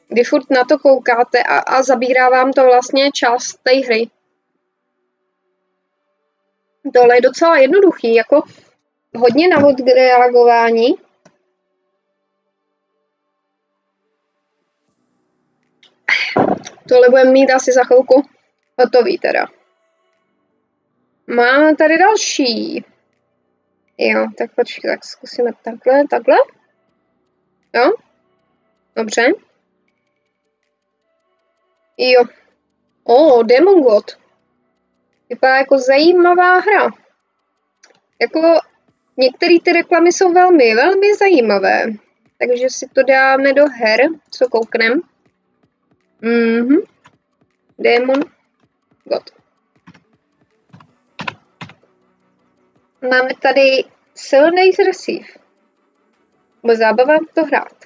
kdy furt na to koukáte a zabírá vám to vlastně část té hry. Tohle je docela jednoduchý, jako hodně na odreagování. Tohle budeme mít asi za chvilku hotový teda. Máme tady další. Jo, tak počkej, tak zkusíme takhle. Jo, dobře. Jo. Demon God. Vypadá jako zajímavá hra. Jako některé ty reklamy jsou velmi zajímavé. Takže si to dáme do her, co kouknem. Demon God. Máme tady 7 Days Receive. Bude zábava to hrát.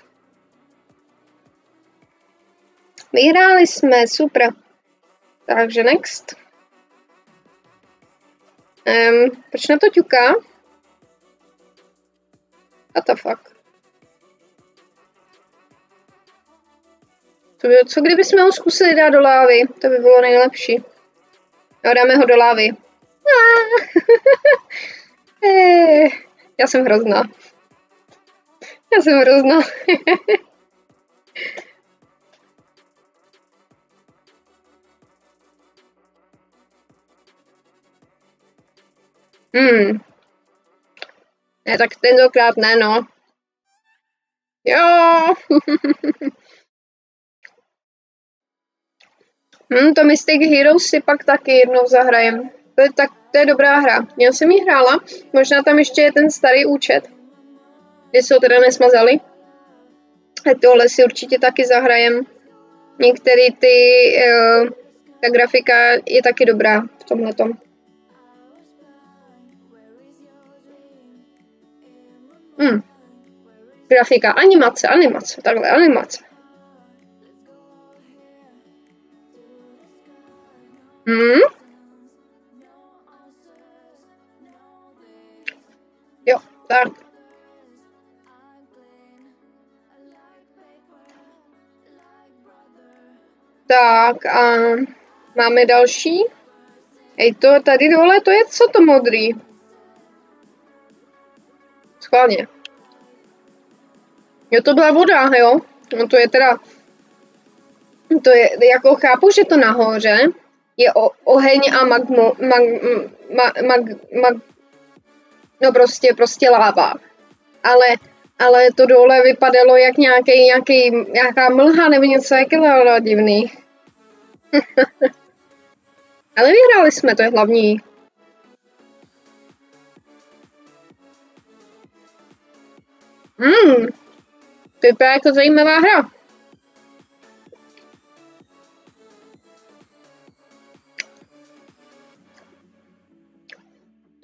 Vyhráli jsme, super. Takže next. Proč na to ťuká? What the fuck? Co kdybychom ho zkusili dát do lávy? To by bylo nejlepší. No, dáme ho do lávy. Já jsem hrozná. Ne, tak tentokrát ne, no. Jo. To Mystic Heroes si pak taky jednou zahrajem. To je dobrá hra. Já jsem ji hrála, možná tam ještě je ten starý účet, kde se ho teda nesmazali. A tohle si určitě taky zahrajem. Některý ta grafika je taky dobrá v tomhletom. Grafika, animace, takhle, animace. Jo, tak. Tak a máme další. To tady dole, to je co to modrý? Schválně. Jo, to byla voda, jo? No to je teda... To je, jako chápu, že to nahoře je oheň a no prostě láva. Ale to dole vypadalo jak nějaká mlha nebo něco takového divný. Ale vyhráli jsme, to je hlavní. To vypadá jako zajímavá hra.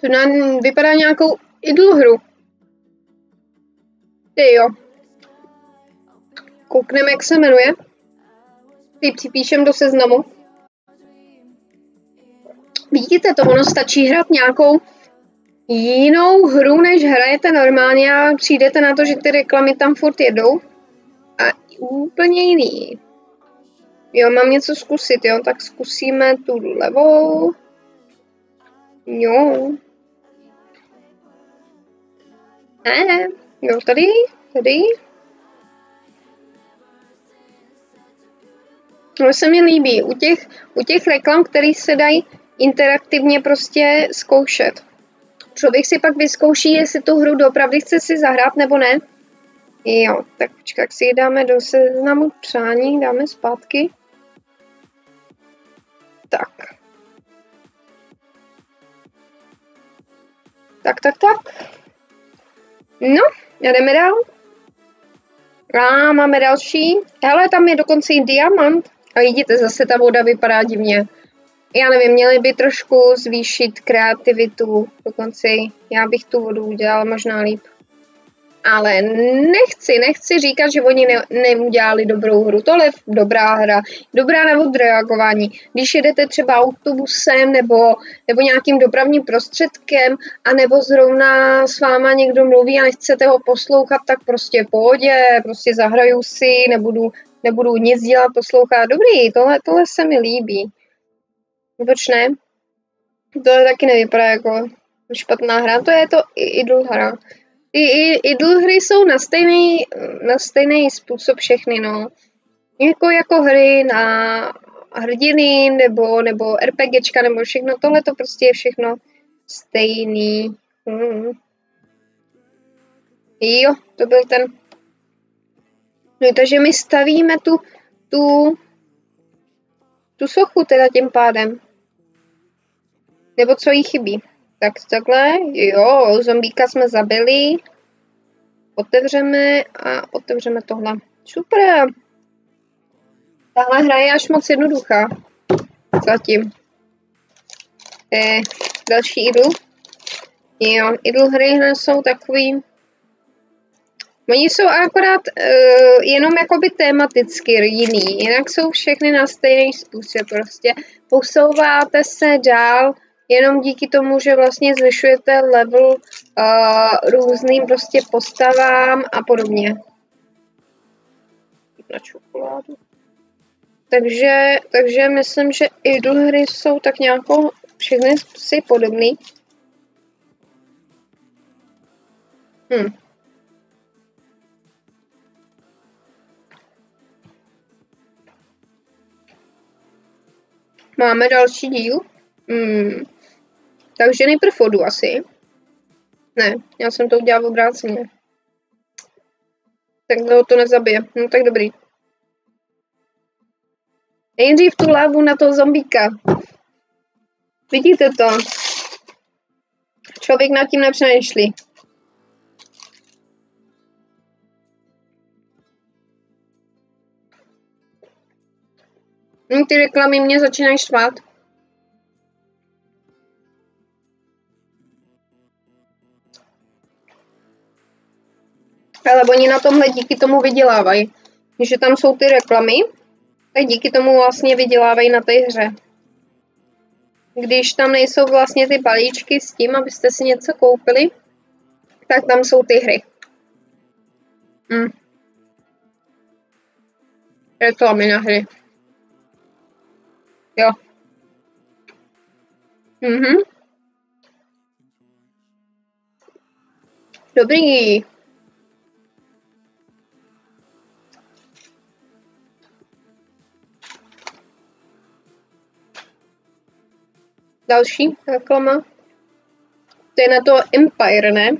To nám vypadá nějakou idle hru. Ty jo. Koukneme, jak se jmenuje. Ty připíšem do seznamu. Vidíte to, ono stačí hrát nějakou jinou hru, než hrajete normálně a přijdete na to, že ty reklamy tam furt jedou. A úplně jiný. Jo, mám něco zkusit, jo, tak zkusíme tu levou. Jo. Ne, jo, tady. To se mi líbí. U těch reklam, které se dají interaktivně prostě zkoušet. Člověk si pak vyzkouší, jestli tu hru doopravdy chce si zahrát nebo ne. Jo, tak počkej, tak si ji dáme do seznamu přání, dáme zpátky. Tak. Tak. No, jdeme dál. A máme další. Hele, tam je dokonce i diamant. A vidíte, zase ta voda vypadá divně. Já nevím, měli by trošku zvýšit kreativitu. Dokonce já bych tu vodu udělala možná líp. Ale nechci říkat, že oni neudělali dobrou hru. Tohle je dobrá hra, dobrá na odreagování. Když jedete třeba autobusem nebo nějakým dopravním prostředkem, anebo zrovna s váma někdo mluví a nechcete ho poslouchat, tak prostě v pohodě, prostě zahraju si, nebudu nic dělat, poslouchat. Dobrý, tohle se mi líbí. Proč ne? Tohle taky nevypadá jako špatná hra, to je to idle hra. Idle hry jsou na stejný způsob všechny, no. Jako hry na hrdiny, nebo RPGčka, nebo všechno, tohle to prostě je všechno stejný. Jo, to byl ten. No, takže my stavíme tu sochu teda tím pádem. Nebo co jí chybí. Tak takhle, jo, zombíka jsme zabili. Otevřeme tohle. Super. Tahle hra je až moc jednoduchá. Zatím. Další idle. Jo, idle hry jsou takový. Oni jsou akorát jenom jakoby tematicky jiný. Jinak jsou všechny na stejný způsob. Prostě posouváte se dál jenom díky tomu, že vlastně zvyšujete level různým prostě postavám a podobně. Na čokoládu. Takže myslím, že idle hry jsou tak nějakou všechny si podobný. Máme další díl. Takže nejprv vodu asi. Ne, já jsem to udělal obráceně. Tak to nezabije. No tak dobrý. Nejdřív tu lávu na toho zombíka. Vidíte to? Člověk nad tím nepřemýšlí. Ty reklamy mě začínají štvát. Ale oni na tomhle díky tomu vydělávají. Když tam jsou ty reklamy, tak díky tomu vlastně vydělávají na té hře. Když tam nejsou vlastně ty balíčky s tím, abyste si něco koupili, tak tam jsou ty hry. Reklamy na hry. Jo. Dobrý. Další reklama. To je na to Empire, ne?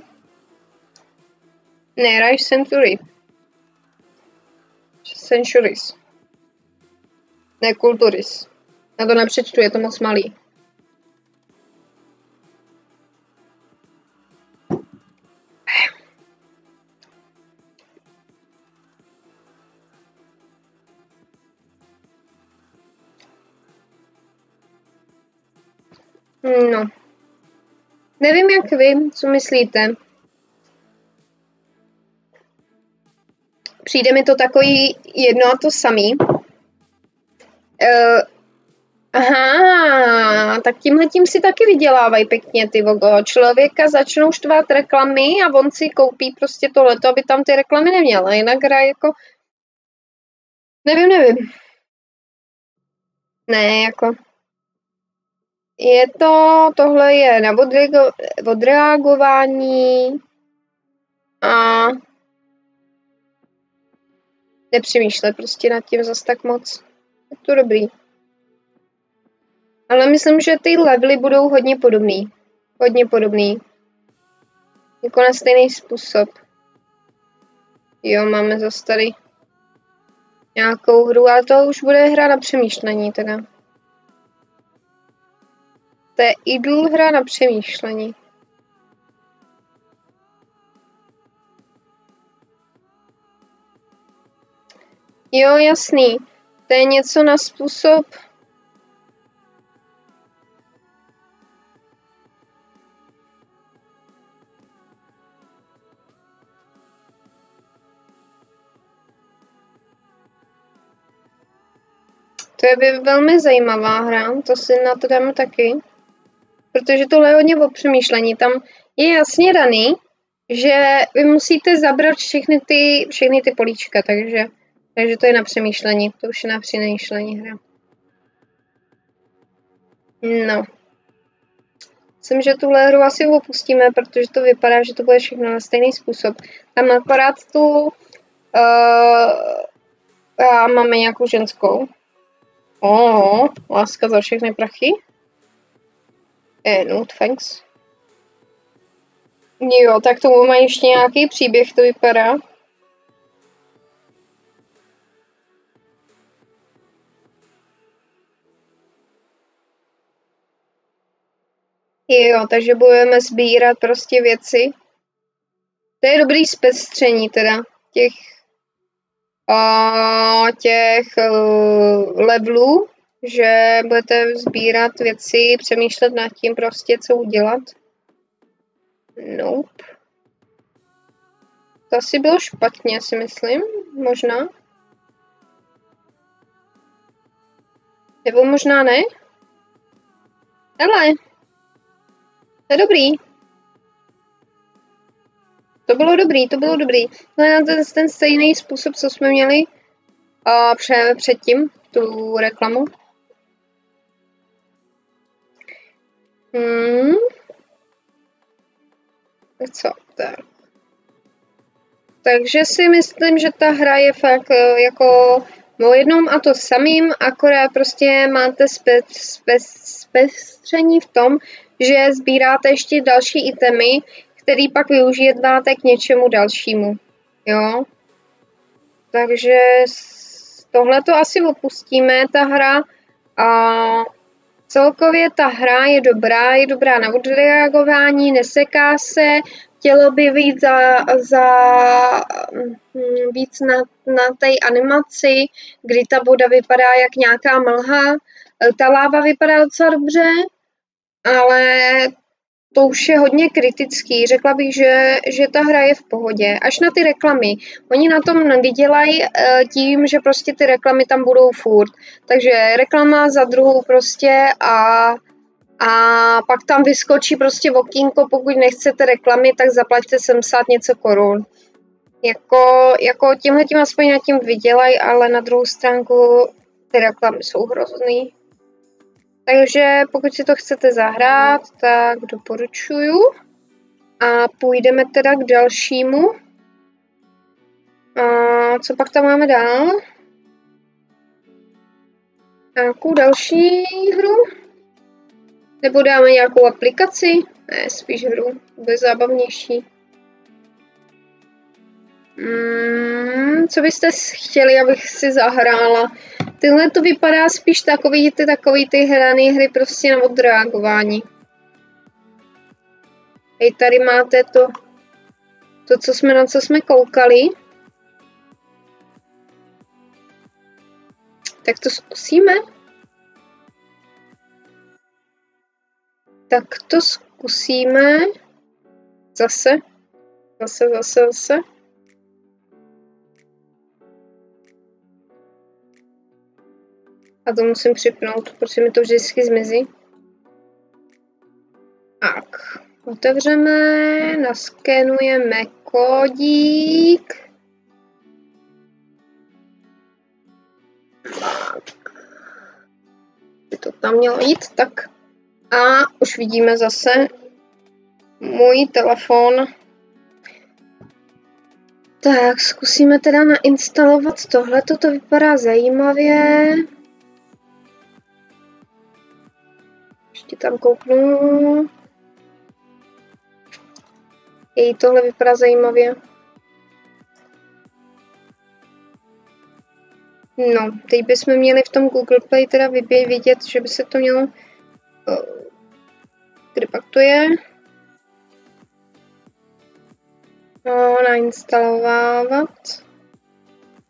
Ne, Rise Century. Centuries. Ne, Culturis. Já to nepřečtu, je to moc malý. No. Nevím, jak vy, co myslíte. Přijde mi to takový jedno a to samý. Aha, tak tímhletím si taky vydělávají pěkně ty vogo. Člověka začnou štvát reklamy a on si koupí prostě tohleto, aby tam ty reklamy neměla. Jinak hra jako. Nevím. Ne, jako. Tohle je na odreagování a nepřemýšlet prostě nad tím zas tak moc. Je to dobrý. Ale myslím, že ty levely budou hodně podobný. Jako na stejný způsob. Jo, máme zase tady nějakou hru, ale to už bude hra na přemýšlení teda. To je idle hra na přemýšlení. Jo, jasný. To je něco na způsob. To je velmi zajímavá hra, to si na to dáme taky. Protože tohle je hodně o přemýšlení. Tam je jasně daný, že vy musíte zabrat všechny ty políčka, takže to je na přemýšlení. To už je na přemýšlení hra. No. Myslím, že tuhle hru asi opustíme, protože to vypadá, že to bude všechno na stejný způsob. Tam akorát tu máme nějakou ženskou. Láska za všechny prachy. No, thanks. Jo, tak tomu má ještě nějaký příběh, to vypadá. Jo, takže budeme sbírat prostě věci. To je dobrý zpestření teda těch levelů, že budete sbírat věci, přemýšlet nad tím prostě, co udělat. Nope. To asi bylo špatně, si myslím. Možná. Nebo možná ne. Hele. To je dobrý. To bylo dobrý. To je na ten stejný způsob, co jsme měli předtím, tu reklamu. Co? Tak. Takže si myslím, že ta hra je fakt jako o jednom a to samým, akorát prostě máte zpestření v tom, že sbíráte ještě další itemy, který pak využíváte k něčemu dalšímu. Jo? Takže tohle to asi opustíme, ta hra. A celkově ta hra je dobrá na odreagování, neseká se, chtělo by víc víc na té animaci, kdy ta voda vypadá jak nějaká mlha. Ta láva vypadá docela dobře, ale to už je hodně kritický. Řekla bych, že ta hra je v pohodě. Až na ty reklamy. Oni na tom nevydělají tím, že prostě ty reklamy tam budou furt. Takže reklama za druhou prostě a pak tam vyskočí prostě okýnko, pokud nechcete reklamy, tak zaplaťte 70 něco korun. Jako tímhle tím aspoň nad tím vydělají, ale na druhou stránku ty reklamy jsou hrozný. Takže pokud si to chcete zahrát, tak doporučuju. A půjdeme teda k dalšímu. A co pak tam máme dál? Nějakou další hru? Nebo dáme nějakou aplikaci? Ne, spíš hru. Bude zábavnější. Co byste chtěli, abych si zahrála? Tyhle to vypadá spíš takový ty hrané hry prostě na odreagování. Hej, tady máte na co jsme koukali. Tak to zkusíme. Tak to zkusíme. Zase. A to musím připnout, protože mi to vždycky zmizí. Tak, otevřeme, naskenujeme kódík. By to tam mělo jít, tak. A už vidíme zase můj telefon. Tak, zkusíme teda nainstalovat tohle, to vypadá zajímavě. Ještě tam kouknu. Její tohle vypadá zajímavě. No, teď bychom měli v tom Google Play teda vidět, že by se to mělo... Kde pak to je? Nainstalovávat.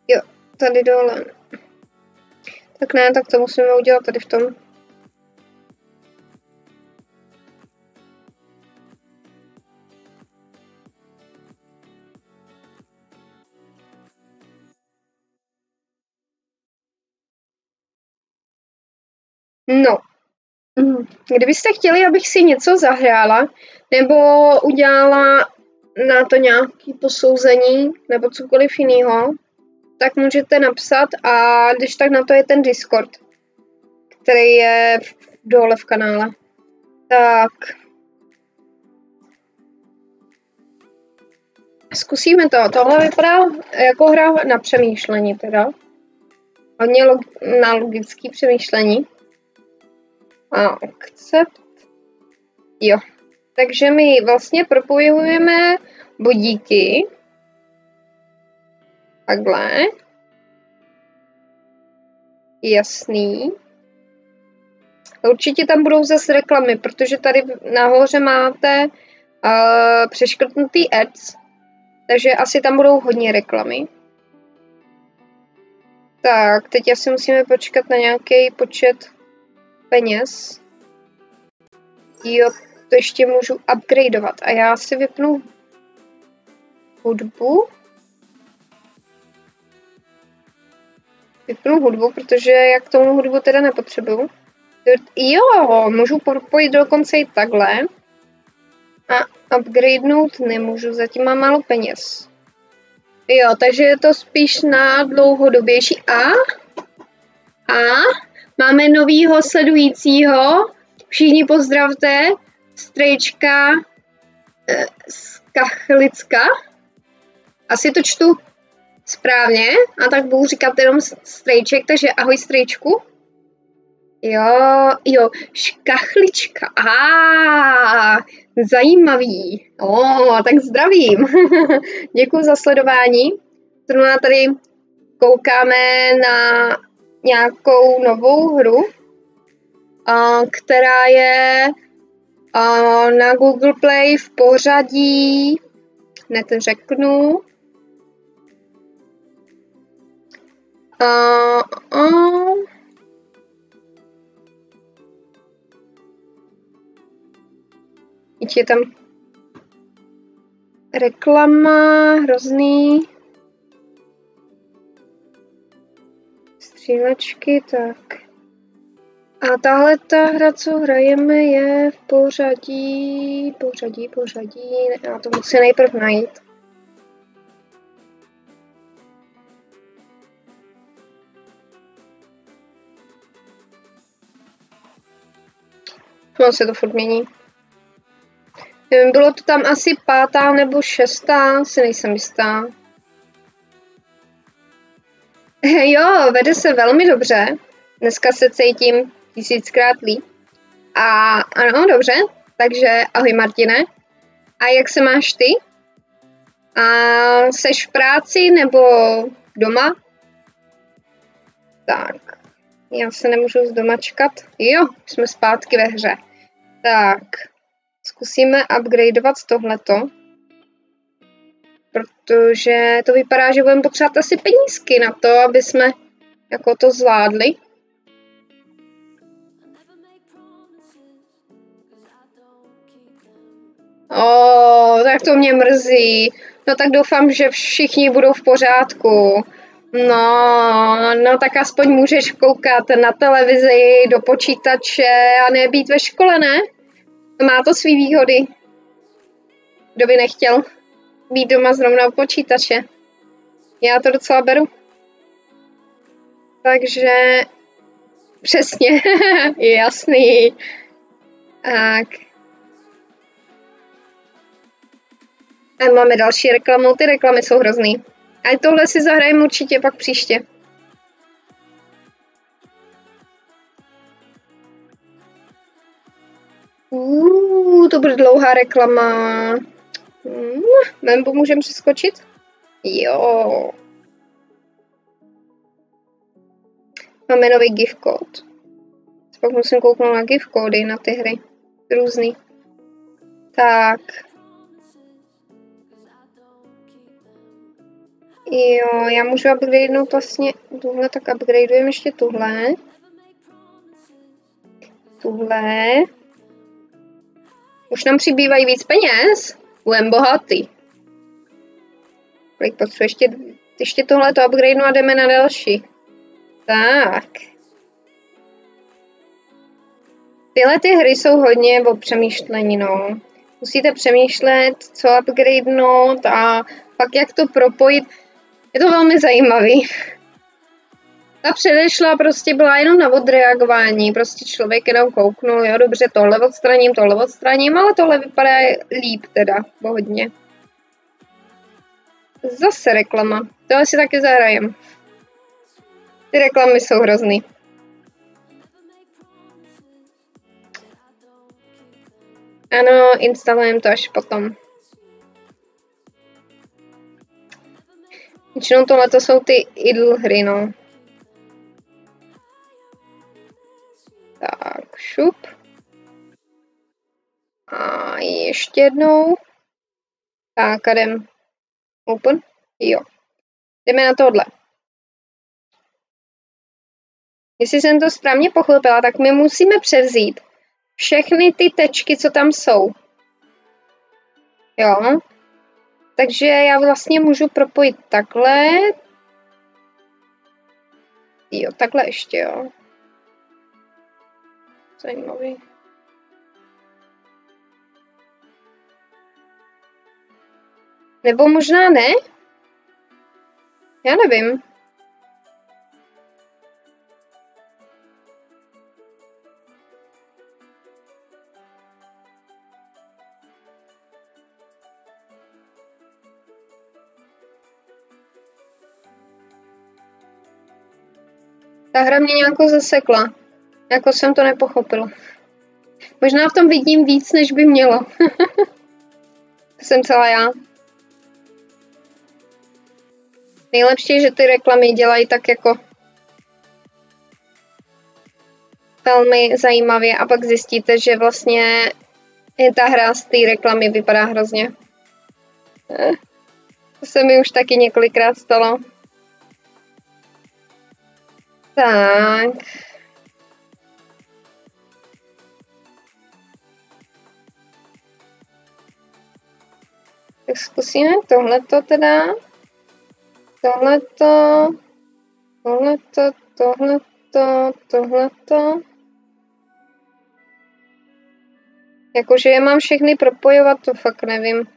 Jo, tady dole. Tak ne, tak to musíme udělat tady v tom. No, kdybyste chtěli, abych si něco zahrála, nebo udělala na to nějaké posouzení, nebo cokoliv jiného, tak můžete napsat a když tak na to je ten Discord, který je dole v kanále. Tak. Zkusíme to. Tohle vypadá jako hra na přemýšlení teda. Hodně na logické přemýšlení. A akcept. Jo. Takže my vlastně propojujeme bodíky. Takhle. Jasný. Určitě tam budou zase reklamy, protože tady nahoře máte přeškrtnutý ads. Takže asi tam budou hodně reklamy. Tak, teď asi musíme počkat na nějaký počet peněz. Jo, to ještě můžu upgradeovat. A já si vypnu hudbu. Vypnu hudbu, protože já k tomu hudbu teda nepotřebuju. Jo, můžu propojit dokonce i takhle. A upgradenout nemůžu, zatím mám málo peněz. Jo, takže je to spíš na dlouhodobější. A máme novýho sledujícího. Všichni pozdravte. Strejčka z Kachlicka. Asi to čtu správně. A tak budu říkat jenom Strejček, takže ahoj Strejčku. Jo, Škachlička. Zajímavý. Tak zdravím. Děkuji za sledování. Zrovna tady koukáme na nějakou novou hru, která je na Google Play v pořadí, hned řeknu. Je tam reklama, hrozný. Střílečky, tak. A tahle ta hra, co hrajeme, je v pořadí. Já to musím nejprve najít. No, se to furt mění. Bylo to tam asi 5. nebo 6. si nejsem jistá. Jo, vede se velmi dobře. Dneska se cítím 1000krát líp. A ano, dobře. Takže ahoj Martine. A jak se máš ty? A seš v práci nebo doma? Tak. Já se nemůžu z doma čekat. Jo, jsme zpátky ve hře. Tak. Zkusíme upgradeovat tohleto. Protože to vypadá, že budeme potřebovat asi penízky na to, aby jsme jako to zvládli. Tak to mě mrzí. No tak doufám, že všichni budou v pořádku. No tak aspoň můžeš koukat na televizi, do počítače a nebýt ve škole, ne? Má to svý výhody. Kdo by nechtěl být doma zrovna u počítače. Já to docela beru. Takže přesně, jasný. Tak. A máme další reklamu, ty reklamy jsou hrozný. A tohle si zahrajeme určitě pak příště. To bude dlouhá reklama. Membu můžeme přeskočit? Jo. Máme nový gift code. Pak musím kouknout na gift cody, na ty hry. Různý. Tak. Jo, já můžu upgradenout vlastně tuhle, tak upgradujeme ještě tuhle. Tuhle. Už nám přibývají víc peněz. Budem bohatý. Kolik potřebuji ještě tohleto upgradenu a jdeme na další. Tak. Tyhle ty hry jsou hodně o přemýšlení, no. Musíte přemýšlet, co upgradenout a pak jak to propojit. Je to velmi zajímavý. Ta předešla prostě byla jenom na odreagování, prostě člověk jenom kouknul, jo, dobře, tohle odstraním, ale tohle vypadá líp teda, hodně. Zase reklama, tohle si taky zahrajem. Ty reklamy jsou hrozný. Ano, instalujeme to až potom. Většinou tohle to jsou ty idle hry, no. Tak, šup. A ještě jednou. Tak, a jdem. Open? Jo. Jdeme na tohle. Jestli jsem to správně pochopila, tak my musíme převzít všechny ty tečky, co tam jsou. Jo. Takže já vlastně můžu propojit takhle. Jo, takhle ještě, jo. Zajímavý. Nebo možná ne? Já nevím. Ta hra mě nějakou zasekla. Jako jsem to nepochopila. Možná v tom vidím víc, než by mělo. To jsem celá já. Nejlepší je, že ty reklamy dělají tak jako velmi zajímavě a pak zjistíte, že vlastně ta hra z té reklamy vypadá hrozně. To se mi už taky několikrát stalo. Tak. Tak zkusíme tohleto teda. Tohleto. Jakože je mám všechny propojovat, to fakt nevím.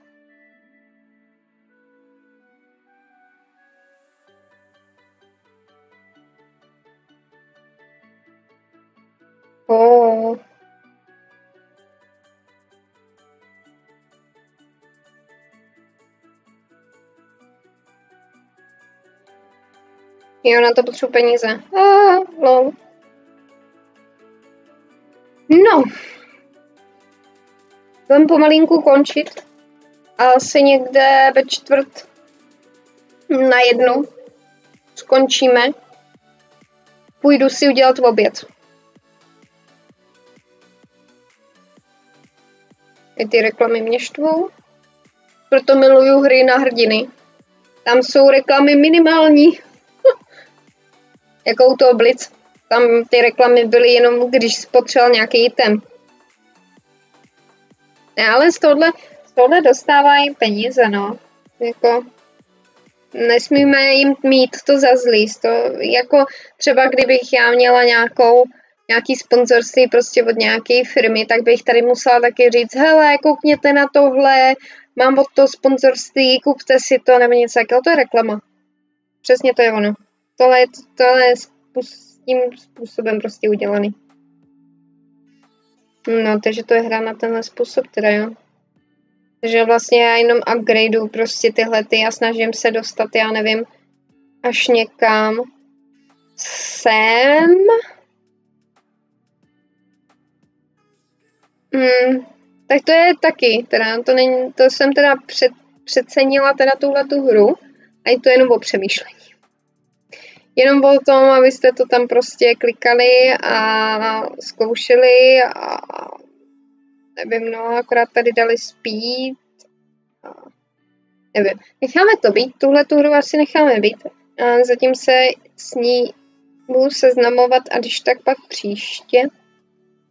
Jo, na to potřebuji peníze. Lol. No. Budeme pomalinku končit. Asi někde ve 12:45 skončíme. Půjdu si udělat oběd. I ty reklamy mě štvou. Proto miluju hry na hrdiny. Tam jsou reklamy minimální. Jako u toho Blitz. Tam ty reklamy byly jenom, když spotřeboval nějaký item. Ne, ale z tohle dostávají peníze, no. Jako, nesmíme jim mít to za zlíst. To, jako třeba kdybych já měla nějaký sponzorství prostě od nějaké firmy, tak bych tady musela taky říct, hele, koukněte na tohle, mám od toho sponzorství, kupte si to, nebo něco takového, to je reklama. Přesně to je ono. Tohle je tím způsobem prostě udělaný. No, takže to je hra na tenhle způsob teda, jo. Takže vlastně já jenom upgradeu prostě tyhle a snažím se dostat, já nevím, až někam sem. Tak to je taky, teda, to jsem teda přecenila teda tuhletu hru a je to jenom o přemýšlení. Jenom o tom, abyste to tam prostě klikali a zkoušeli a nevím, no, akorát tady dali speed. Nevím, necháme to být, tuhletu hru asi necháme být. A zatím se s ní budu seznamovat a když tak pak příště.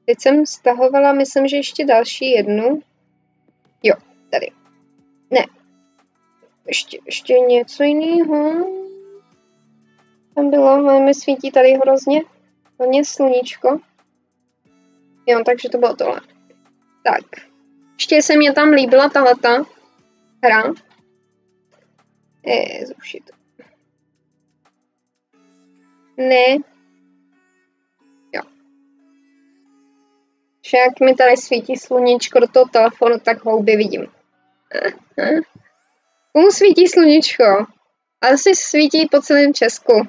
Teď jsem stahovala, myslím, že ještě další jednu. Jo, tady. Ne. Ještě něco jiného. Tam bylo, mi svítí tady hrozně sluníčko. Jo, takže to bylo tohle. Tak. Ještě se mě tam líbila tahleta hra. Zrušit. Ne. Jo. Že jak mi tady svítí sluníčko do toho telefonu, tak houby vidím. Komu svítí sluníčko? Asi svítí po celém Česku.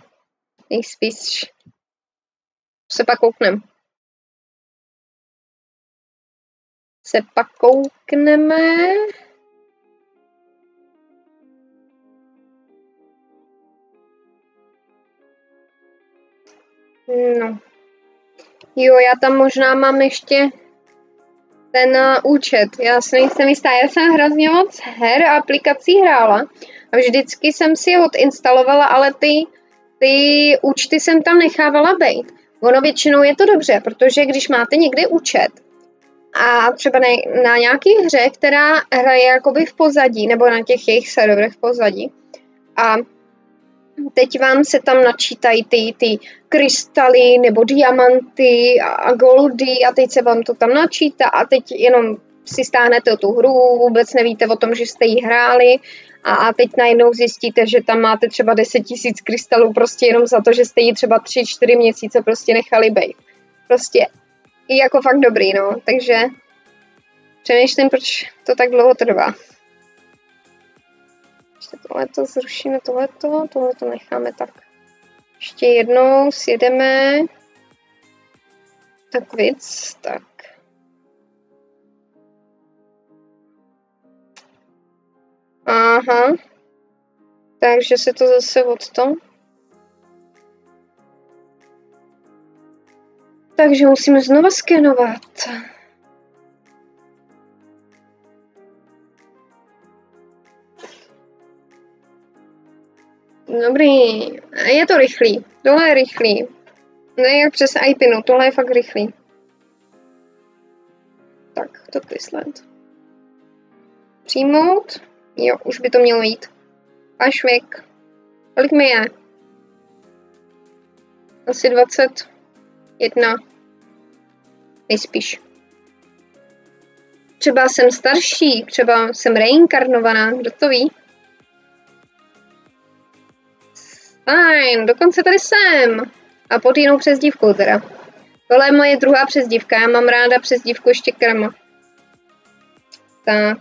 Nejspíš. Se pak kouknem. No. Jo, já tam možná mám ještě ten účet. Já si nejsem jistá. Já jsem hrozně moc her a aplikací hrála. A vždycky jsem si je odinstalovala, ale ty účty jsem tam nechávala bejt. Ono většinou je to dobře, protože když máte někde účet a třeba na nějaký hře, která hraje jakoby v pozadí, nebo na těch jejich serverech v pozadí, a teď vám se tam načítají ty krystaly nebo diamanty a goldy a teď se vám to tam načítá a teď jenom si stáhnete tu hru, vůbec nevíte o tom, že jste ji hráli a teď najednou zjistíte, že tam máte třeba 10 000 krystalů prostě jenom za to, že jste ji třeba 3-4 měsíce prostě nechali bejt. Prostě je jako fakt dobrý, no, takže přemýšlím, proč to tak dlouho trvá. Ještě tohleto zrušíme, tohleto necháme tak. Ještě jednou sjedeme. Tak víc, tak. Aha. Takže se to zase odto. Takže musíme znova skenovat. Dobrý. Je to rychlý. Tohle je rychlý. Ne jak přes iPinu, tohle je fakt rychlý. Tak, to Quizlet. Přijmout. Jo, už by to mělo jít. Pašvěk. Kolik mi je? Asi 21. Nejspíš. Třeba jsem starší, třeba jsem reinkarnovaná, kdo to ví? Fajn, dokonce tady jsem. A pod jinou přezdívkou teda. Tohle je moje druhá přezdívka, já mám ráda přezdívku ještě Krama. Tak.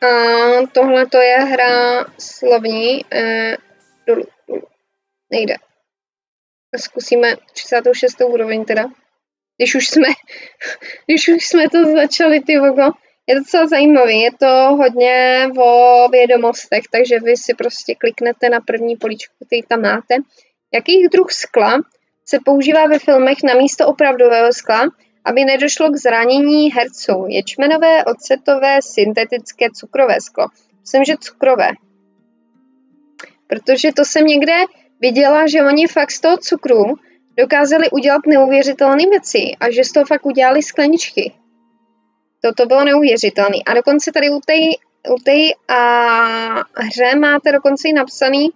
A tohle to je hra slovní. Dolů. Nejde. Zkusíme 36. úroveň teda. Když už jsme to začali, ty vogo. Je to docela zajímavý, je to hodně o vědomostech, takže vy si prostě kliknete na první políčko, který tam máte. Jaký druh skla se používá ve filmech na místo opravdového skla, aby nedošlo k zranění herců? Ječmenové, ocetové, syntetické, cukrové sklo. Myslím, že cukrové. Protože to jsem někde viděla, že oni fakt z toho cukru dokázali udělat neuvěřitelné věci a že z toho fakt udělali skleničky. To bylo neuvěřitelné. A dokonce tady u té hře máte dokonce i napsaný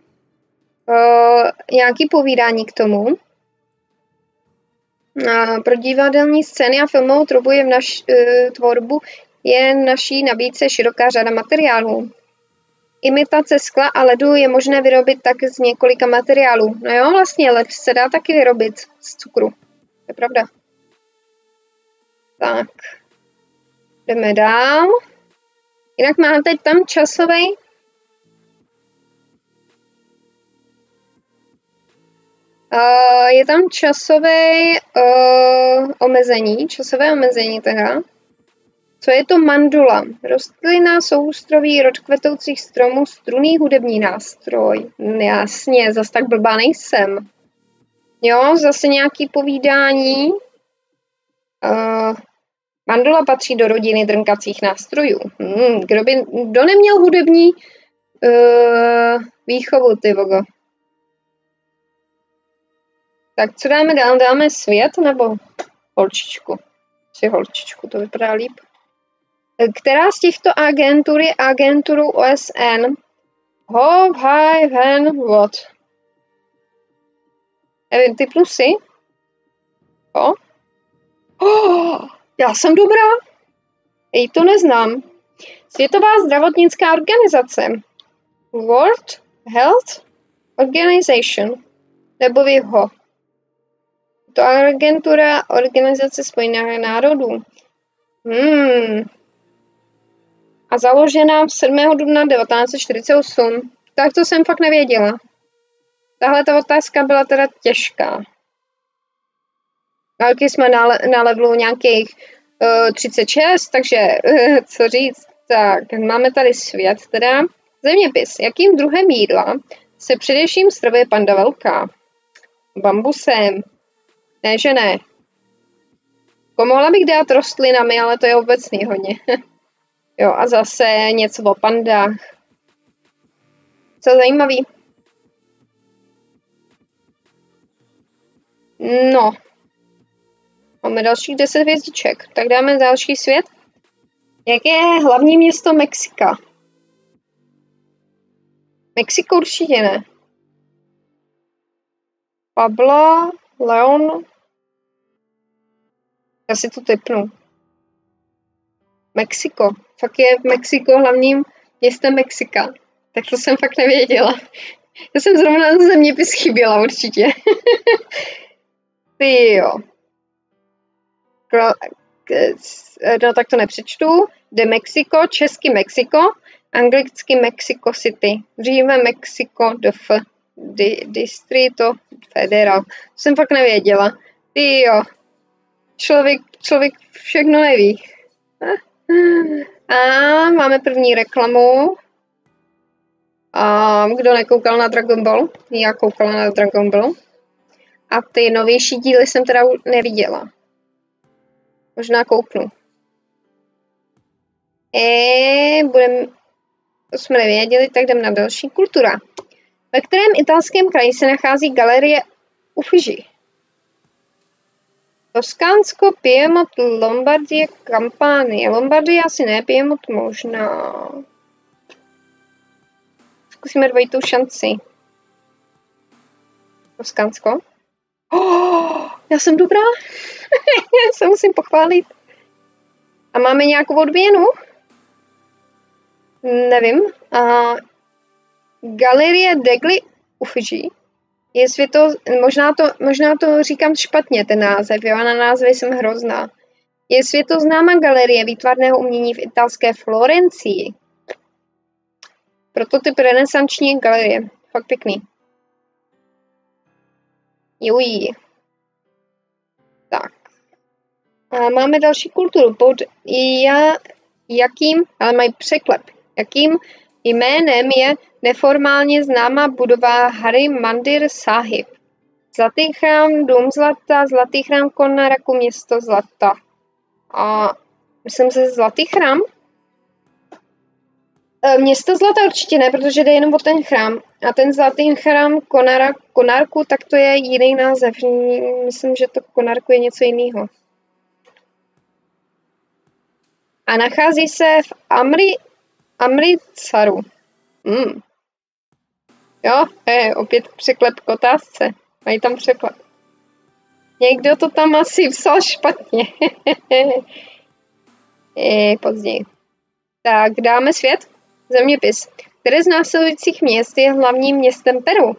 nějaký povídání k tomu. Pro divadelní scény a filmovou tvorbu je naší nabídce široká řada materiálů. Imitace skla a ledu je možné vyrobit tak z několika materiálů. No jo, vlastně led se dá taky vyrobit z cukru. To je pravda. Tak. Jdeme dál. Jinak máte tam časový. Je tam časové omezení teda. Co je to mandula? Rostlina, soustroví, rod kvetoucích stromů, strunný hudební nástroj. Jasně, zas tak blbá nejsem. Jo, zase nějaký povídání. Mandula patří do rodiny drnkacích nástrojů. Kdo neměl hudební výchovu, ty vogo? Tak co dáme dál? Dáme svět nebo holčičku? Si holčičku, to vypadá líp. Která z těchto agentur je agenturou OSN? Hov, haj, hen, what? Nevím, ty plusy? O? Oh, já jsem dobrá. Ej, to neznám. Světová zdravotnická organizace. World Health Organization. Nebo WHO. To agentura Organizace spojených národů. A založená 7. dubna 1948. Tak to jsem fakt nevěděla. Tahle ta otázka byla teda těžká. Taky jsme na levelu nějakých 36, takže co říct. Tak, máme tady svět teda. Zeměpis. Jakým druhem jídla se především stravuje panda velká? Bambusem. Ne, že ne. Mohla bych dát rostlinami, ale to je obecný hodně. Jo, a zase něco o pandách. Co zajímavý. No. Máme dalších 10 hvězdiček. Tak dáme další svět. Jaké je hlavní město Mexika? Mexiko určitě ne. Pablo, Leon. Já si to tipnu. Mexiko. Fakt je Mexiko hlavním městem Mexika. Tak to jsem fakt nevěděla. Já jsem zrovna zeměpis chyběla určitě. Ty jo. No tak to nepřečtu. De Mexico, česky Mexiko, anglicky Mexico City. Dříve Mexico DF. Distrito Federal. To jsem fakt nevěděla. Ty jo. Člověk všechno neví. A máme první reklamu. A kdo nekoukal na Dragon Ball? Já koukala na Dragon Ball. A ty novější díly jsem teda neviděla. Možná kouknu. To jsme nevěděli, tak jdem na další. Kultura. Ve kterém italském kraji se nachází galerie Uffizi? Toskánsko, Piemont, Lombardie, Kampánie. Lombardie asi ne, Piemont možná. Zkusíme dvojitou šanci. Toskánsko. Já jsem dobrá. Já se musím pochválit. A máme nějakou odměnu? Nevím. Galerie degli Uffizi je možná to říkám špatně, ten název, jo, a na názvy jsem hrozná. Je světoznámá galerie výtvarného umění v italské Florencii. Prototyp renesanční galerie. Fakt pěkný. Jují. Tak. A máme další kulturu. Ale mají překlep. Jakým jménem je neformálně známá budova Hari Mandir Sahib? Zlatý chrám, dům zlata, zlatý chrám Konaraku, město zlata. A myslím si zlatý chrám? Město zlata určitě ne, protože jde jenom o ten chrám. A ten zlatý chrám Konarku, tak to je jiný název. Myslím, že to Konarku je něco jiného. A nachází se v Amritsaru. Jo, opět překlep k otázce. Mají tam překlep. Někdo to tam asi psal špatně. Později. Tak, dáme svět. Zeměpis. Které z následujících měst je hlavním městem Peru?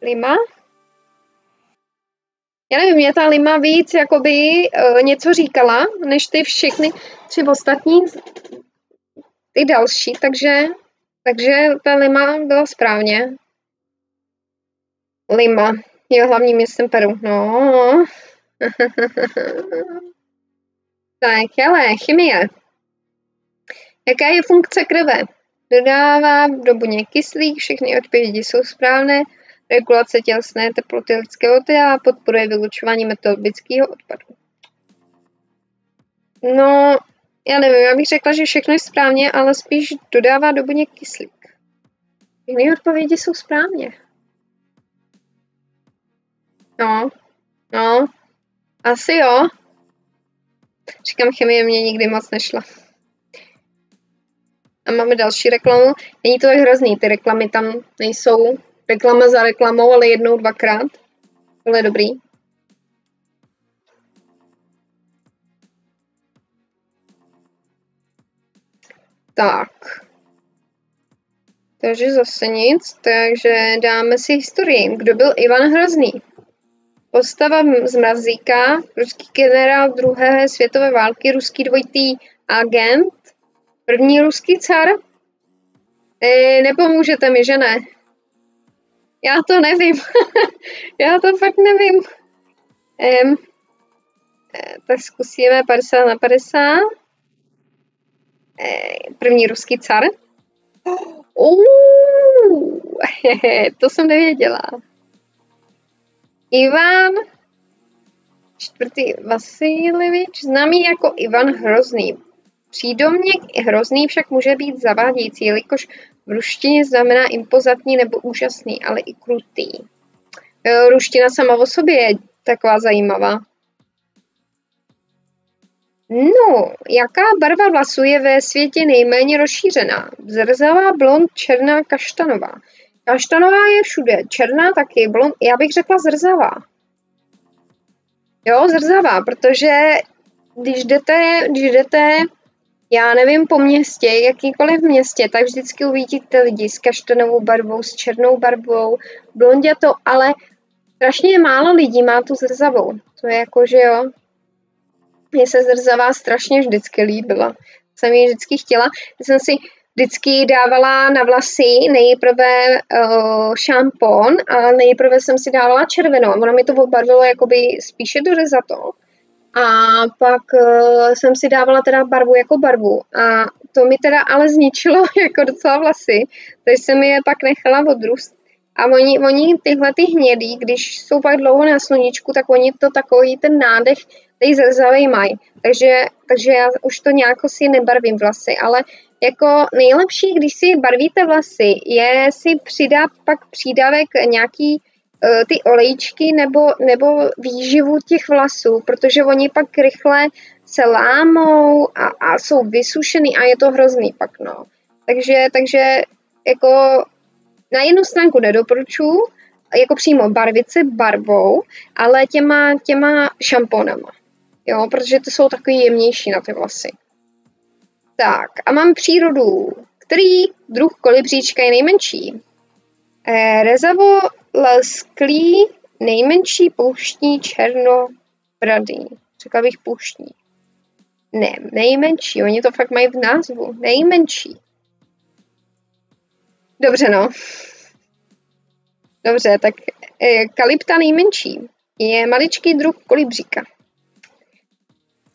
Lima? Já nevím, mě ta Lima víc jakoby něco říkala, než ty všechny 3 ostatní, ty další, takže ta Lima byla správně. Lima je hlavním městem Peru, no. Tak, ale chemie. Jaká je funkce krve? Dodává do buněk kyslík, všechny odpovědi jsou správné. Regulace tělesné teploty lidského těla, podporuje vylučování metabolického odpadu. No, já nevím, já bych řekla, že všechno je správně, ale spíš dodává do buněk kyslík. Všechny odpovědi jsou správně. No, asi jo. Říkám, chemie mě nikdy moc nešla. A máme další reklamu. Není to tak hrozný, ty reklamy tam nejsou reklama za reklamou, ale jednou, dvakrát. Tohle je dobrý. Tak. Takže zase nic, takže dáme si historii. Kdo byl Ivan Hrozný? Postava z Mrazíka, ruský generál druhé světové války, ruský dvojitý agent, první ruský car. Nepomůžete mi, že ne? Já to nevím. Já to fakt nevím. Tak zkusíme 50/50. První ruský car. To jsem nevěděla. Ivan IV. Vasiljevič, známý jako Ivan Hrozný. Přídomněk Hrozný však může být zavádějící, jelikož v ruštině znamená impozantní nebo úžasný, ale i krutý. Ruština sama o sobě je taková zajímavá. No, jaká barva vlasů je ve světě nejméně rozšířená? Zrzavá, blond, černá, kaštanová. Kaštanová je všude, černá taky, blond, já bych řekla zrzavá. Jo, zrzavá, protože když jdete, já nevím, po městě, jakýkoliv městě, tak vždycky uvidíte lidi s kaštanovou barvou, s černou barvou, blondětou, ale strašně málo lidí má tu zrzavou. To je jako, že jo. Mně se zrzavá strašně vždycky líbila. Jsem ji vždycky chtěla. Jsem si vždycky dávala na vlasy nejprve šampon a nejprve jsem si dávala červenou. Ono mi to obarvilo jakoby spíše do rezato. A pak jsem si dávala teda barvu jako barvu. A to mi teda ale zničilo jako docela vlasy. Takže jsem je pak nechala odrůst. A oni tyhle ty hnědý, když jsou pak dlouho na sluníčku, tak oni to takový ten nádech tej zrzavej mají. Takže já už to nějak si nebarvím vlasy, ale jako nejlepší, když si barvíte vlasy, je si přidat pak přídavek nějaký ty olejčky nebo výživu těch vlasů, protože oni pak rychle se lámou a jsou vysušený a je to hrozný pak, no. Takže jako na jednu stránku nedoporučuji, jako přímo barvit se barvou, ale těma šamponama. Jo, protože to jsou takový jemnější na ty vlasy. Tak, a mám přírodu. Který druh kolibříčka je nejmenší? Rezavo lesklý, nejmenší pouštní černobradý. Řekla bych pouštní. Ne, nejmenší, oni to fakt mají v názvu. Nejmenší. Dobře, no. Dobře, tak kalypta nejmenší je maličký druh kolibříka.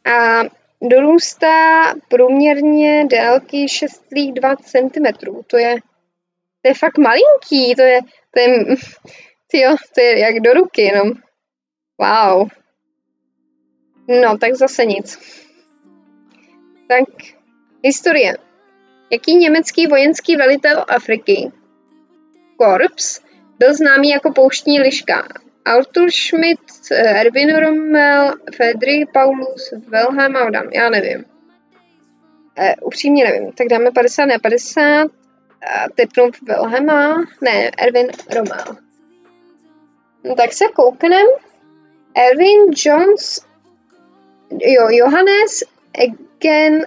A dorůstá průměrně délky 6,2 cm. To je fakt malinký, to je jak do ruky jenom. Wow. No, tak zase nic. Tak, historie. Jaký německý vojenský velitel Afriky, Korps, byl známý jako pouštní liška? Arthur Schmidt, Erwin Rommel, Friedrich Paulus, Wilhelm Adam. Já nevím. Upřímně nevím. Tak dáme 50/50. Typnu Wilhelma. Ne, Erwin Rommel. No, tak se kouknem. Erwin Johannes Eugen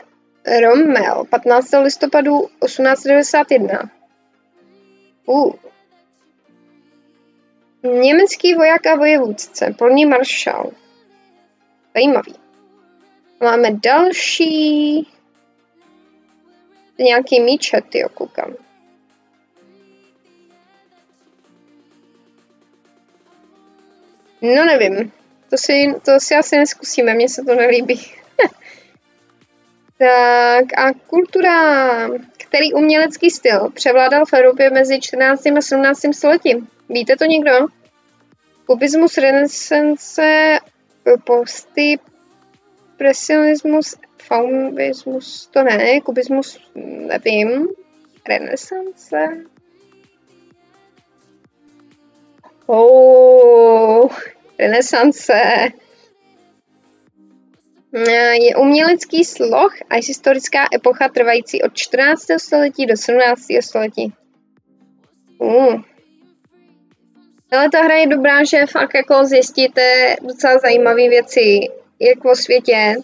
Rommel. 15. listopadu 1891. Německý voják a vojevůdce, polní maršál. Zajímavý. Máme další. Nějaký míče, tyjo, koukám. No nevím. To si asi neskusíme, mně se to nelíbí. Tak a kultura. Který umělecký styl převládal v Evropě mezi 14. a 17. stoletím? Víte to někdo? Kubismus, renesance, postimpresionismus, fauvismus, to ne, kubismus nevím, renesance. Renesance. Je umělecký sloh a historická epocha trvající od 14. století do 17. století. Ale ta hra je dobrá, že fakt jako zjistíte docela zajímavé věci, jak o světě,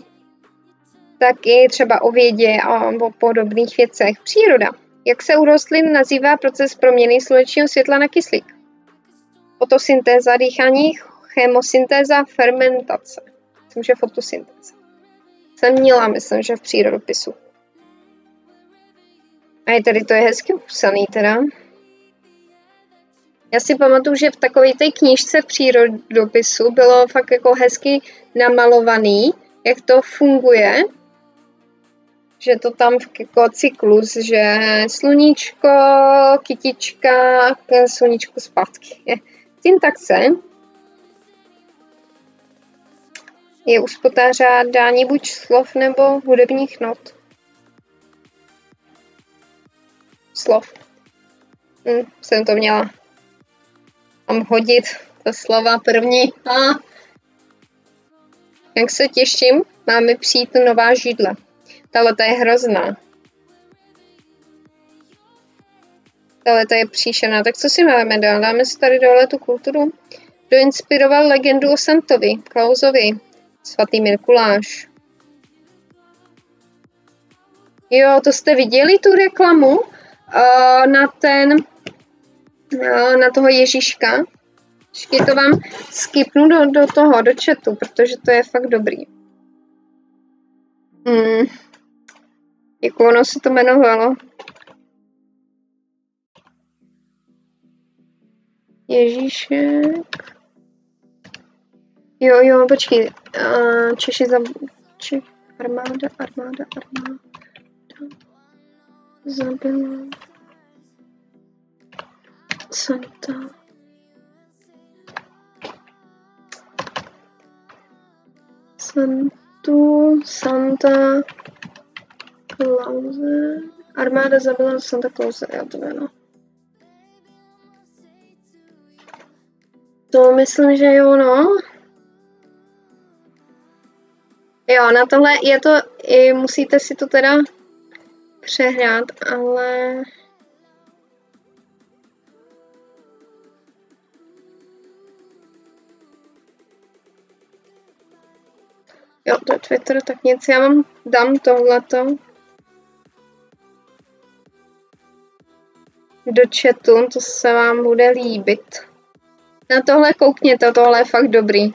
tak i třeba o vědě a o podobných věcech. Příroda. Jak se u rostlin nazývá proces proměny slunečního světla na kyslík? Fotosyntéza, dýchání, chemosyntéza, fermentace. Myslím, že fotosyntéza. Jsem měla, myslím, že v přírodopisu. A i tady to je hezky upsaný teda. Já si pamatuju, že v takové té knížce v přírodopisu bylo fakt jako hezky namalovaný, jak to funguje. Že to tam jako cyklus, že sluníčko, kytička, sluníčko zpátky. Syntaxe je uspořádání buď slov nebo hudebních not. Slov. Jsem to měla. Mám hodit ta slova první. Jak se těším, máme přijít nová židle. Tahle je hrozná. Tahle je příšerná. Tak co si máme dál? Dáme si tady dole tu kulturu. Kdo inspiroval legendu o Santovi, Klausovi? Svatý Mikuláš. Jo, to jste viděli tu reklamu na toho Ježíška? Ještě to vám skipnu do chatu, protože to je fakt dobrý. Jak ono se to jmenovalo? Ježíšek. Jo, počkej. Češi armáda. Zabila. Santa. Santa Clause. Armáda zabila Santa Clause, jo, to no. To myslím, že jo, no. Jo, na tohle je to, musíte si to teda přehrát, ale... Jo, to je Twitter, tak nic, já vám dám tohleto do chatu, to se vám bude líbit. Na tohle koukněte, tohle je fakt dobrý.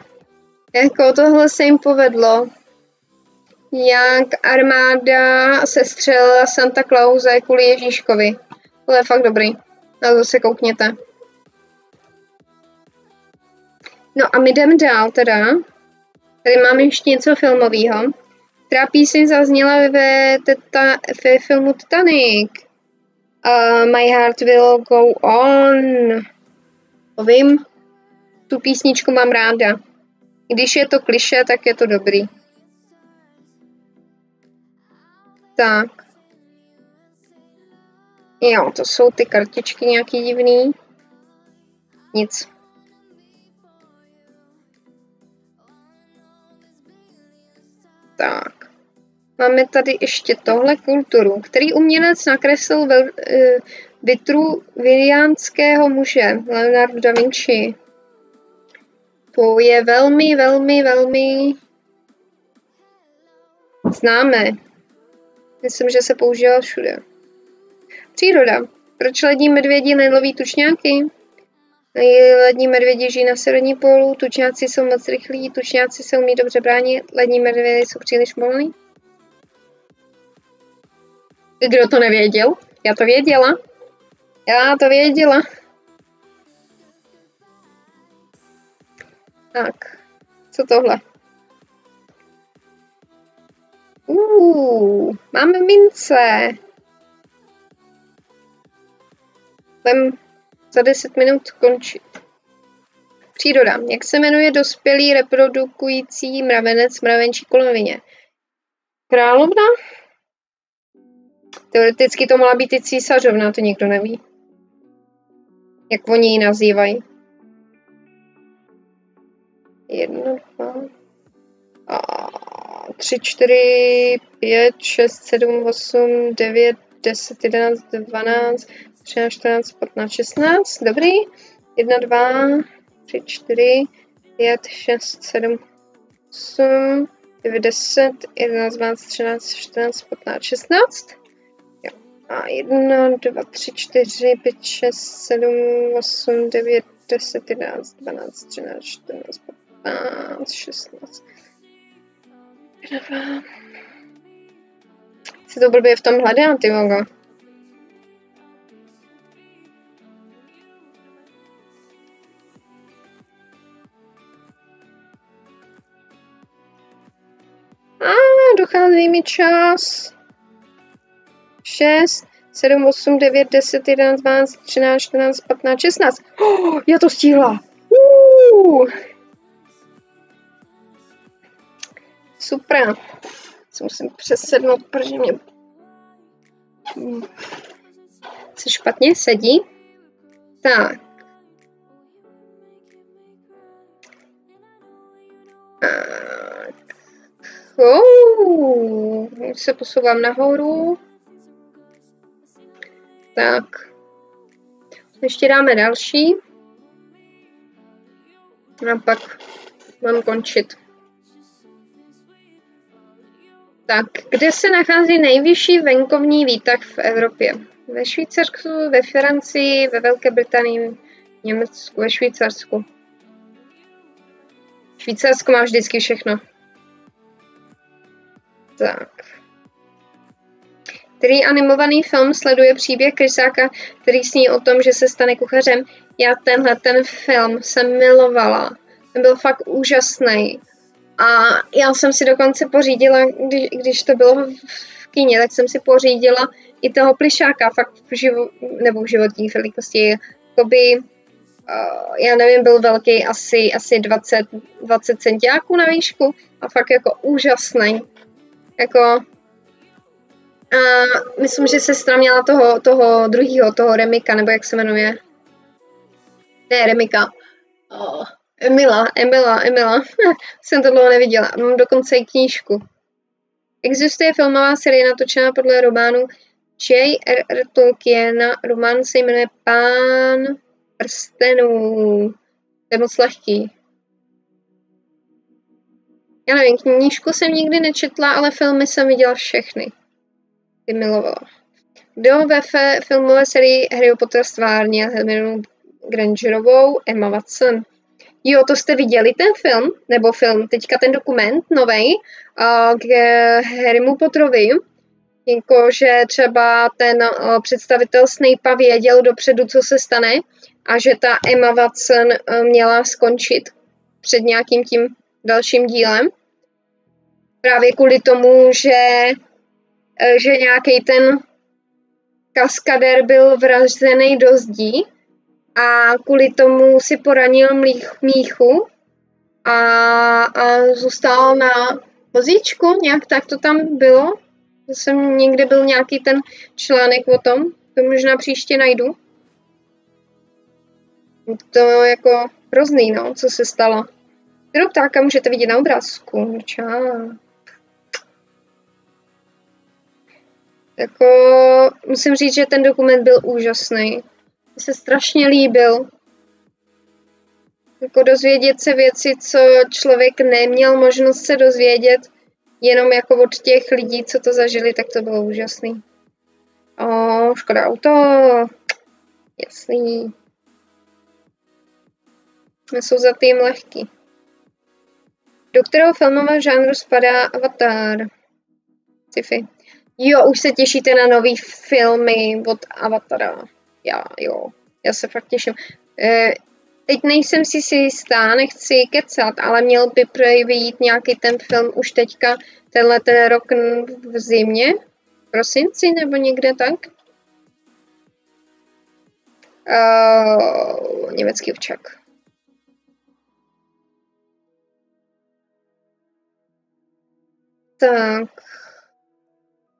Jako tohle se jim povedlo. Jak armáda sestřelila Santa Clause kvůli Ježíškovi. Tohle je fakt dobrý. Na to se koukněte. No a my jdeme dál teda. Tady máme ještě něco filmového. Která píseň zazněla ve filmu Titanic. My Heart Will Go On. To vím. Tu písničku mám ráda. Když je to klišé, tak je to dobrý. Tak. Jo, to jsou ty kartičky nějaký divný. Nic. Tak. Máme tady ještě tohle kulturu, který umělec nakreslil vitruviánského muže, Leonardo da Vinci. To je velmi známé. Myslím, že se používá všude. Příroda. Proč lední medvědi neloví tučňáky? Lední medvědi žijí na severní pólu, tučňáci jsou moc rychlí, tučňáci se umí dobře bránit, lední medvědi jsou příliš pomalí. Kdo to nevěděl? Já to věděla. Tak, co tohle? Máme mince. Budeme za 10 minut končit. Příroda. Jak se jmenuje dospělý reprodukující mravenec mravenčí kolovině? Královna? Teoreticky to mohla být i císařovna, to nikdo neví. Jak oni ji nazývají. 1, 2, 3, 4, 5, 6, 7, 8, 9, 10, 11, 12, 13, 14, 15, 16. Dobrý. 1, 2, 3, 4, 5, 6, 7, 8, 9, 10, 11, 12, 13, 14, 15, 16. Jo. A 1, 2, 3, 4, 5, 6, 7, 8, 9, 10, 11, 12, 13, 14, 15, 16. 2. Se to blbě v tom hledám, ty vogo. Dochází mi čas. 6, 7, 8, 9, 10, 11, 12, 13, 14, 15, 16. Já to stihla. Super. Se musím přesednout, protože mě se špatně sedí. Tak. Už se posouvám nahoru. Tak. Ještě dáme další. A pak mám končit. Tak, kde se nachází nejvyšší venkovní výtah v Evropě? Ve Švýcarsku, ve Francii, ve Velké Británii, Německu, ve Švýcarsku. Švýcarsko má vždycky všechno. Tak. Který animovaný film sleduje příběh krysáka, který sní o tom, že se stane kuchařem? Já ten film jsem milovala. Ten byl fakt úžasný. A já jsem si dokonce pořídila, když to bylo v kině, tak jsem si pořídila i toho plišáka, fakt v životní velikosti. Jakoby, já nevím, byl velký asi 20 centiáků na výšku a fakt jako úžasný. Jako, a myslím, že sestra měla toho druhýho, toho Remika, nebo jak se jmenuje. Ne, Remika. Emila. Jsem to dlouho neviděla. Mám dokonce i knížku. Existuje filmová série natočená podle románu J.R.R. Tolkiena. Román se jmenuje Pán prstenů. To je moc lehký. Já nevím, knížku jsem nikdy nečetla, ale filmy jsem viděla všechny. Ty milovala. Kdo ve filmové sérii Harry Potter stvárnil Hermionu Grangerovou? Emma Watson. Jo, to jste viděli ten film, nebo film, teďka ten dokument novej k Harrymu Potterovi, jakože třeba ten představitel Snape'a věděl dopředu, co se stane a že ta Emma Watson měla skončit před nějakým tím dalším dílem. Právě kvůli tomu, že nějaký ten kaskadér byl vražděný do zdí a kvůli tomu si poranil míchu a zůstal na vozíčku, nějak tak to tam bylo. Jsem někde byl nějaký ten článek o tom, to možná příště najdu. To jako hrozný, no, co se stalo. Kterou ptáka můžete vidět na obrázku? Jako, musím říct, že ten dokument byl úžasný. Mně se strašně líbil. Jako dozvědět se věci, co člověk neměl možnost se dozvědět, jenom jako od těch lidí, co to zažili, tak to bylo úžasný. Škoda auto. Jasný. Jsou za tým lehký. Do kterého filmového žánru spadá Avatar? Sci-fi. Jo, už se těšíte na nový filmy od Avatara. Já se fakt těším. Teď nejsem si jistá, nechci kecat, ale měl by vyjít nějaký ten film už teďka, ten rok v zimě, v prosinci nebo někde tak. Německý ovčák. Tak.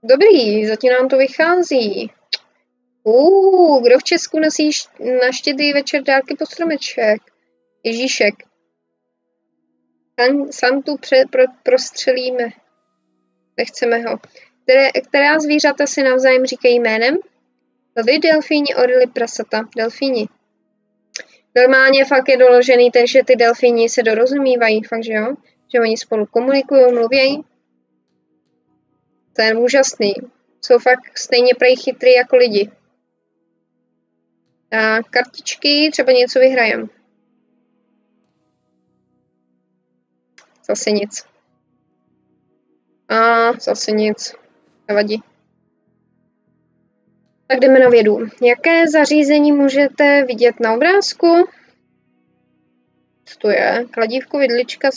Dobrý, zatím nám to vychází. Kdo v Česku nosí na Štědrý večer dárky pod stromeček? Ježíšek. Santu prostřelíme. Nechceme ho. Která zvířata si navzájem říkají jménem? Lvy, delfíni, orly, prasata. Delfíni. Normálně fakt je doložený, takže ty delfíni se dorozumívají, fakt, že jo? Že oni spolu komunikují, mluví. To je úžasný. Jsou fakt stejně prej chytrý jako lidi. A kartičky, třeba něco vyhrajem. Zase nic. A zase nic. Nevadí. Tak jdeme na vědu. Jaké zařízení můžete vidět na obrázku? Co to je? Kladívko, vidlička,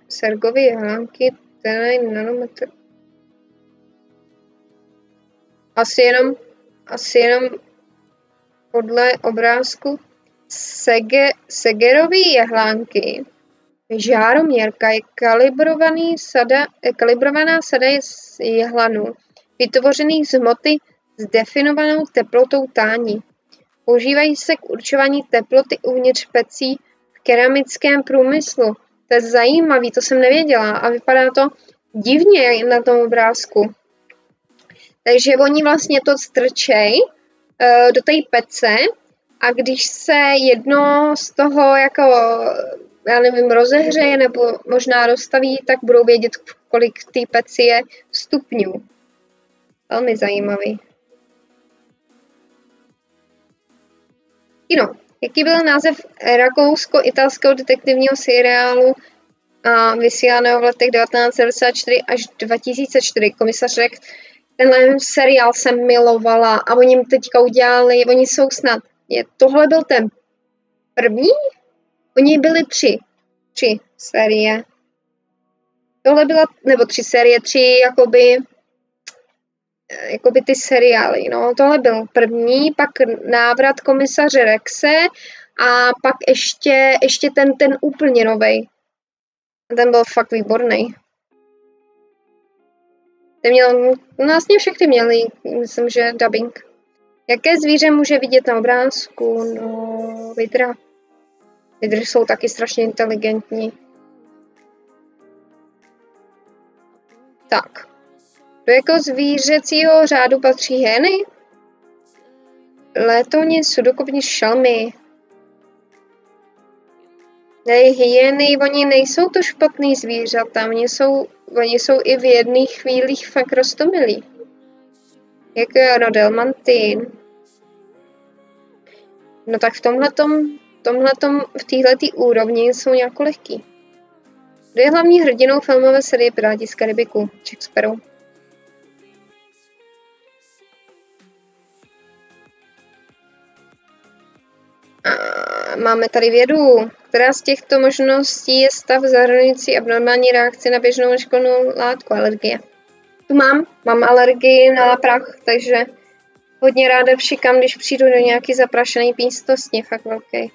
Sergovy jehlánky, nanometr. Asi jenom podle obrázku Segerovy jehlánky. Žároměrka je kalibrovaná sada jehlanů, vytvořených z hmoty s definovanou teplotou tání. Používají se k určování teploty uvnitř pecí v keramickém průmyslu. To je zajímavý, to jsem nevěděla a vypadá to divně na tom obrázku. Takže oni vlastně to strčej do té pece a když se jedno z toho jako, já nevím, rozehřeje nebo možná rozstaví, tak budou vědět, kolik v té peci je stupňů. Velmi zajímavý. Kino. Jaký byl název rakousko-italského detektivního seriálu vysílaného v letech 1994 až 2004? Komisař řekl, tenhle seriál jsem milovala a oni jim teďka udělali, oni jsou snad, tohle byl ten první? Oni byli tři série. Tohle byla, nebo 3 série, 3 jakoby ty seriály, no. Tohle byl první, pak návrat komisaře Rexe a pak ještě ten úplně novej. Ten byl fakt výborný. Vlastně všechny měli, myslím, že dubbing. Jaké zvíře může vidět na obrázku? No, vidra. Vidry jsou taky strašně inteligentní. Tak. Do jakého zvířecího řádu patří hyeny? Létouni, sudokopni, šelmy. Hyeny, oni nejsou to špatný zvířata, oni jsou i v jedných chvílích fakt roztomilí. Jako je Rodelmantin. No tak v téhletý úrovni jsou nějak lehký. Kdo je hlavní hrdinou filmové série Piráti z Karibiku? Jack Sparrow. Máme tady vědu. Která z těchto možností je stav zahrnující abnormální reakci na běžnou školnou látku? Alergie. Tu mám alergii na prach, takže hodně ráda všikám, když přijdu do nějaký zaprašený místnosti, fakt velký.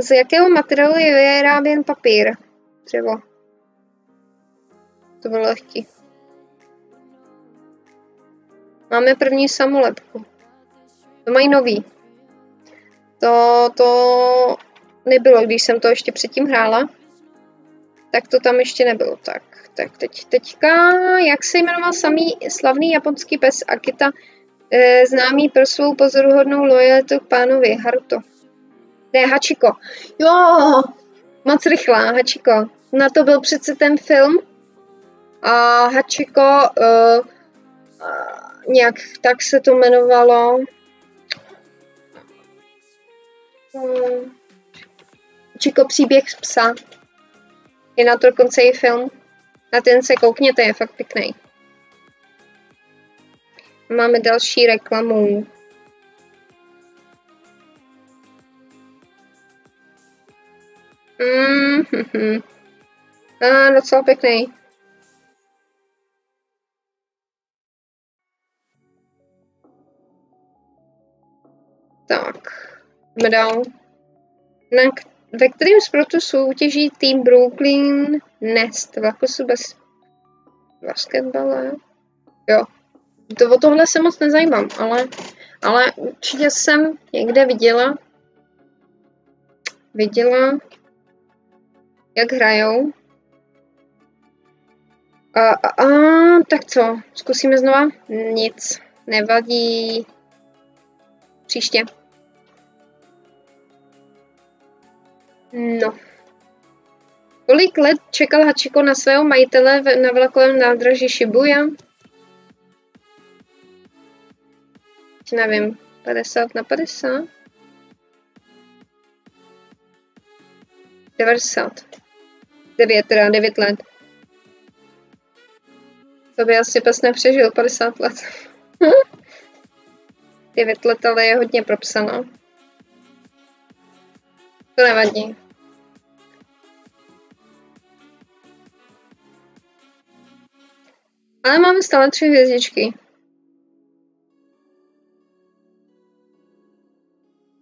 Z jakého materiálu je vyráběn papír? Dřevo. To bylo lehký. Máme první samolepku. To mají nový. To nebylo, když jsem to ještě předtím hrála. Tak to tam ještě nebylo. Tak teďka, jak se jmenoval slavný japonský pes Akita, známý pro svou pozoruhodnou lojalitu k pánovi Haruto. Ne, Hachiko. Jo, moc rychlá, Hachiko. Na to byl přece ten film. A Hachiko, nějak tak se to jmenovalo. Hachiko, příběh psa. Je na to dokonce i film. Na ten se koukněte, je fakt pěkný. Máme další reklamu. Docela pěkný. Tak, jdeme dál. Ve kterém sportu soutěží tým Brooklyn Nest? Vlakosu bez basketbale? Jo. O tohle se moc nezajímám, ale určitě jsem někde viděla, jak hrajou. Tak co? Zkusíme znova? Nic. Nevadí. Příště. No. Kolik let čekal Hachiko na svého majitele na vlakovém nádraží Shibuya? Nevím. 50/50? 90. 9 let. To by asi pes nepřežil 50 let. 9 let, ale je hodně propsáno. To nevadí. Ale máme stále 3 hvězdičky.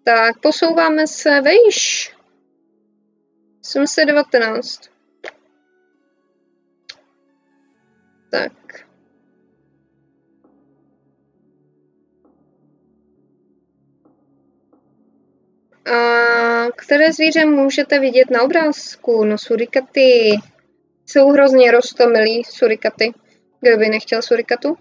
Tak, posouváme se vejš. 719. Tak. A které zvíře můžete vidět na obrázku? No, surikaty. Jsou hrozně roztomilí surikaty. Kdo by nechtěl surikatu?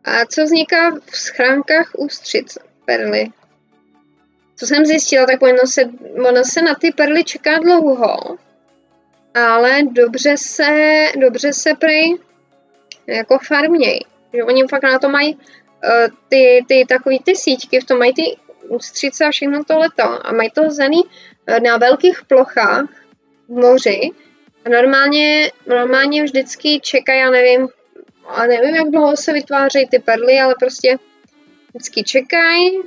A co vzniká v schránkách ústřic perly? Co jsem zjistila, tak ono se na ty perly čeká dlouho, ale dobře se prej jako farměj. Že oni fakt na to mají ty takový ty síťky, v tom mají ty ústřice a všechno to leto a mají to hozený na velkých plochách v moři a normálně vždycky čekají, já nevím, jak dlouho se vytvářejí ty perly, ale prostě vždycky čekají,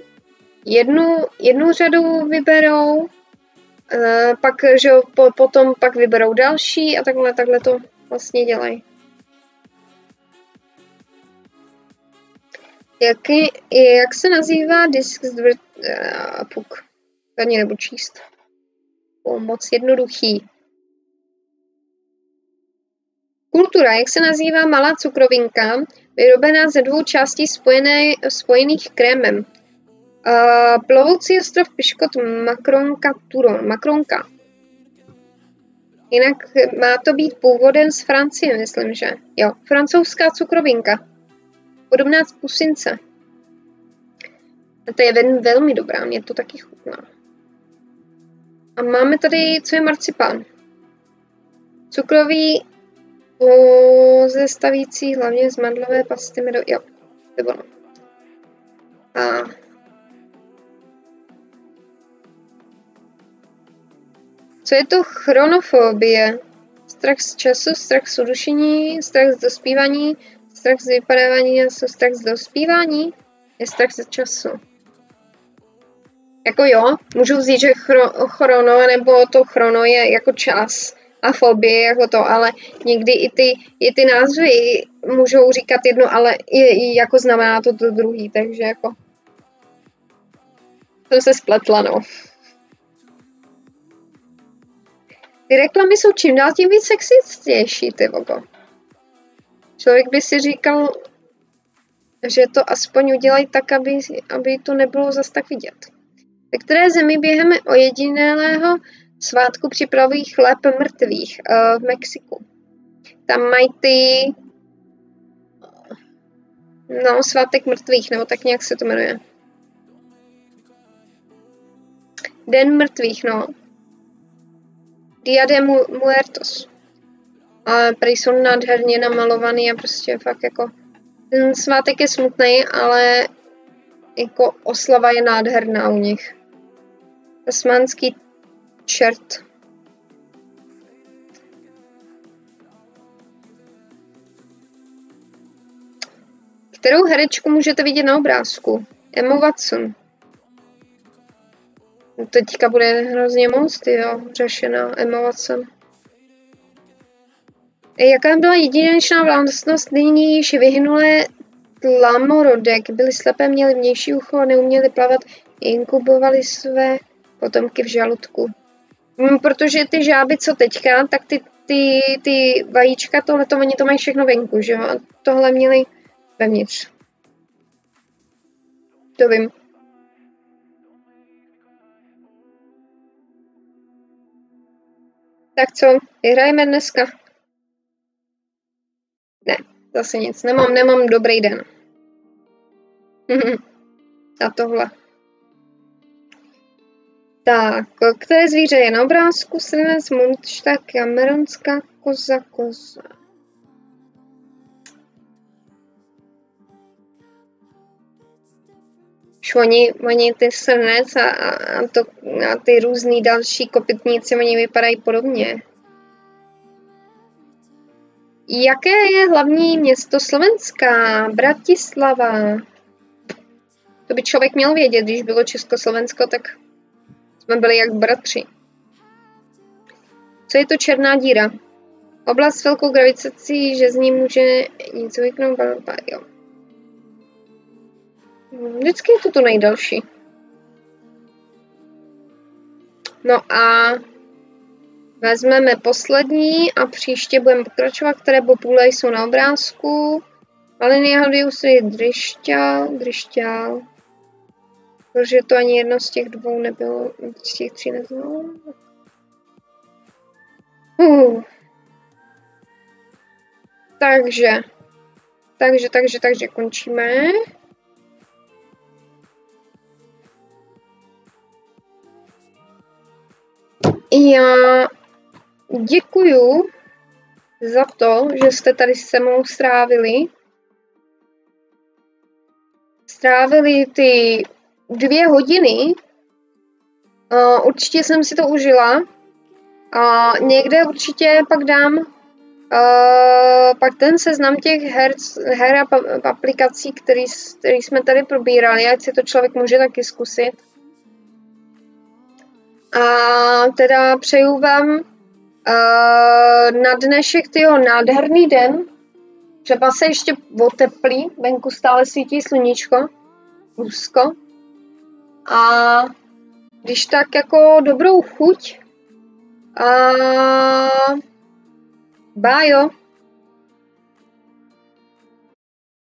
jednu řadu vyberou, pak, že potom pak vyberou další a takhle to vlastně dělají. Jak se nazývá disk z puk? To ani nebudu číst. Moc jednoduchý. Kultura. Jak se nazývá malá cukrovinka, vyrobená ze 2 částí spojených krémem? Plovoucí ostrov Piškot Makronka. Jinak má to být původem z Francie, myslím, že. Jo, francouzská cukrovinka. Podobná z pusince. A to je velmi dobrá, mě to taky chutná. A máme tady, co je marcipán. Cukrový zestavící hlavně z mandlové pasty jo, to je ono. A co je to chronofobie? Strach z času, strach z udušení, strach z dospívání, strach z vypadávání a strach z dospívání? Je strach z času. Jako jo, můžu vzít, že chrono nebo to chrono je jako čas a fobie jako to, ale někdy i ty názvy můžou říkat jedno, ale i jako znamená to druhý, takže jako jsem se spletla, no. Ty reklamy jsou čím dál tím víc sexistější, ty vogo. Člověk by si říkal, že to aspoň udělají tak, aby to nebylo zas tak vidět. Ve které zemi během ojedinělého svátku připravují chléb mrtvých? V Mexiku. Tam mají svátek mrtvých, nebo tak nějak se to jmenuje. Den mrtvých, no. Dia de Muertos. A prý jsou nádherně namalovaný a prostě fakt jako ten svátek je smutný, ale jako oslava je nádherná u nich. Tasmánský čert. Kterou herečku můžete vidět na obrázku? Emma Watson. Teďka bude hrozně moc, řešená Emma Watson. Jaká byla jedinečná vlastnost nyní již vyhynulé tlamorodek? Byly slepé, měly vnější ucho a neuměly plavat, inkubovali své potomky v žaludku. Protože ty žáby, co teďka, tak ty vajíčka, tohleto, oni to mají všechno venku, že jo? A tohle měli vevnitř. To vím. Tak co, vyhrajeme dneska? Ne, zase nic, nemám dobrý den. A tohle. Tak, které zvíře je na obrázku? Srnec, mundštak, kameronská koza. Oni ty srnec a ty různý další kopytníci, oni vypadají podobně. Jaké je hlavní město Slovenska? Bratislava. To by člověk měl vědět, když bylo Československo, tak jsme byli jak bratři. Co je to černá díra? Oblast s velkou gravitací, že z ní může něco vyknout, jo. Vždycky je to to nejdelší. No a vezmeme poslední a příště budeme pokračovat, které bobule jsou na obrázku. Maliny Hadius je dryšťál. Protože to ani jedno z těch dvou nebylo, z těch tří nebylo. Takže končíme. Já děkuju za to, že jste tady se mnou strávili ty 2 hodiny. Určitě jsem si to užila. Někde určitě pak dám pak ten seznam těch her a aplikací, který jsme tady probírali, ať si to člověk může taky zkusit. A teda přeju vám na dnešek nádherný den. Třeba se ještě oteplí, venku stále svítí sluníčko, úzko. A když tak jako dobrou chuť. Bye jo.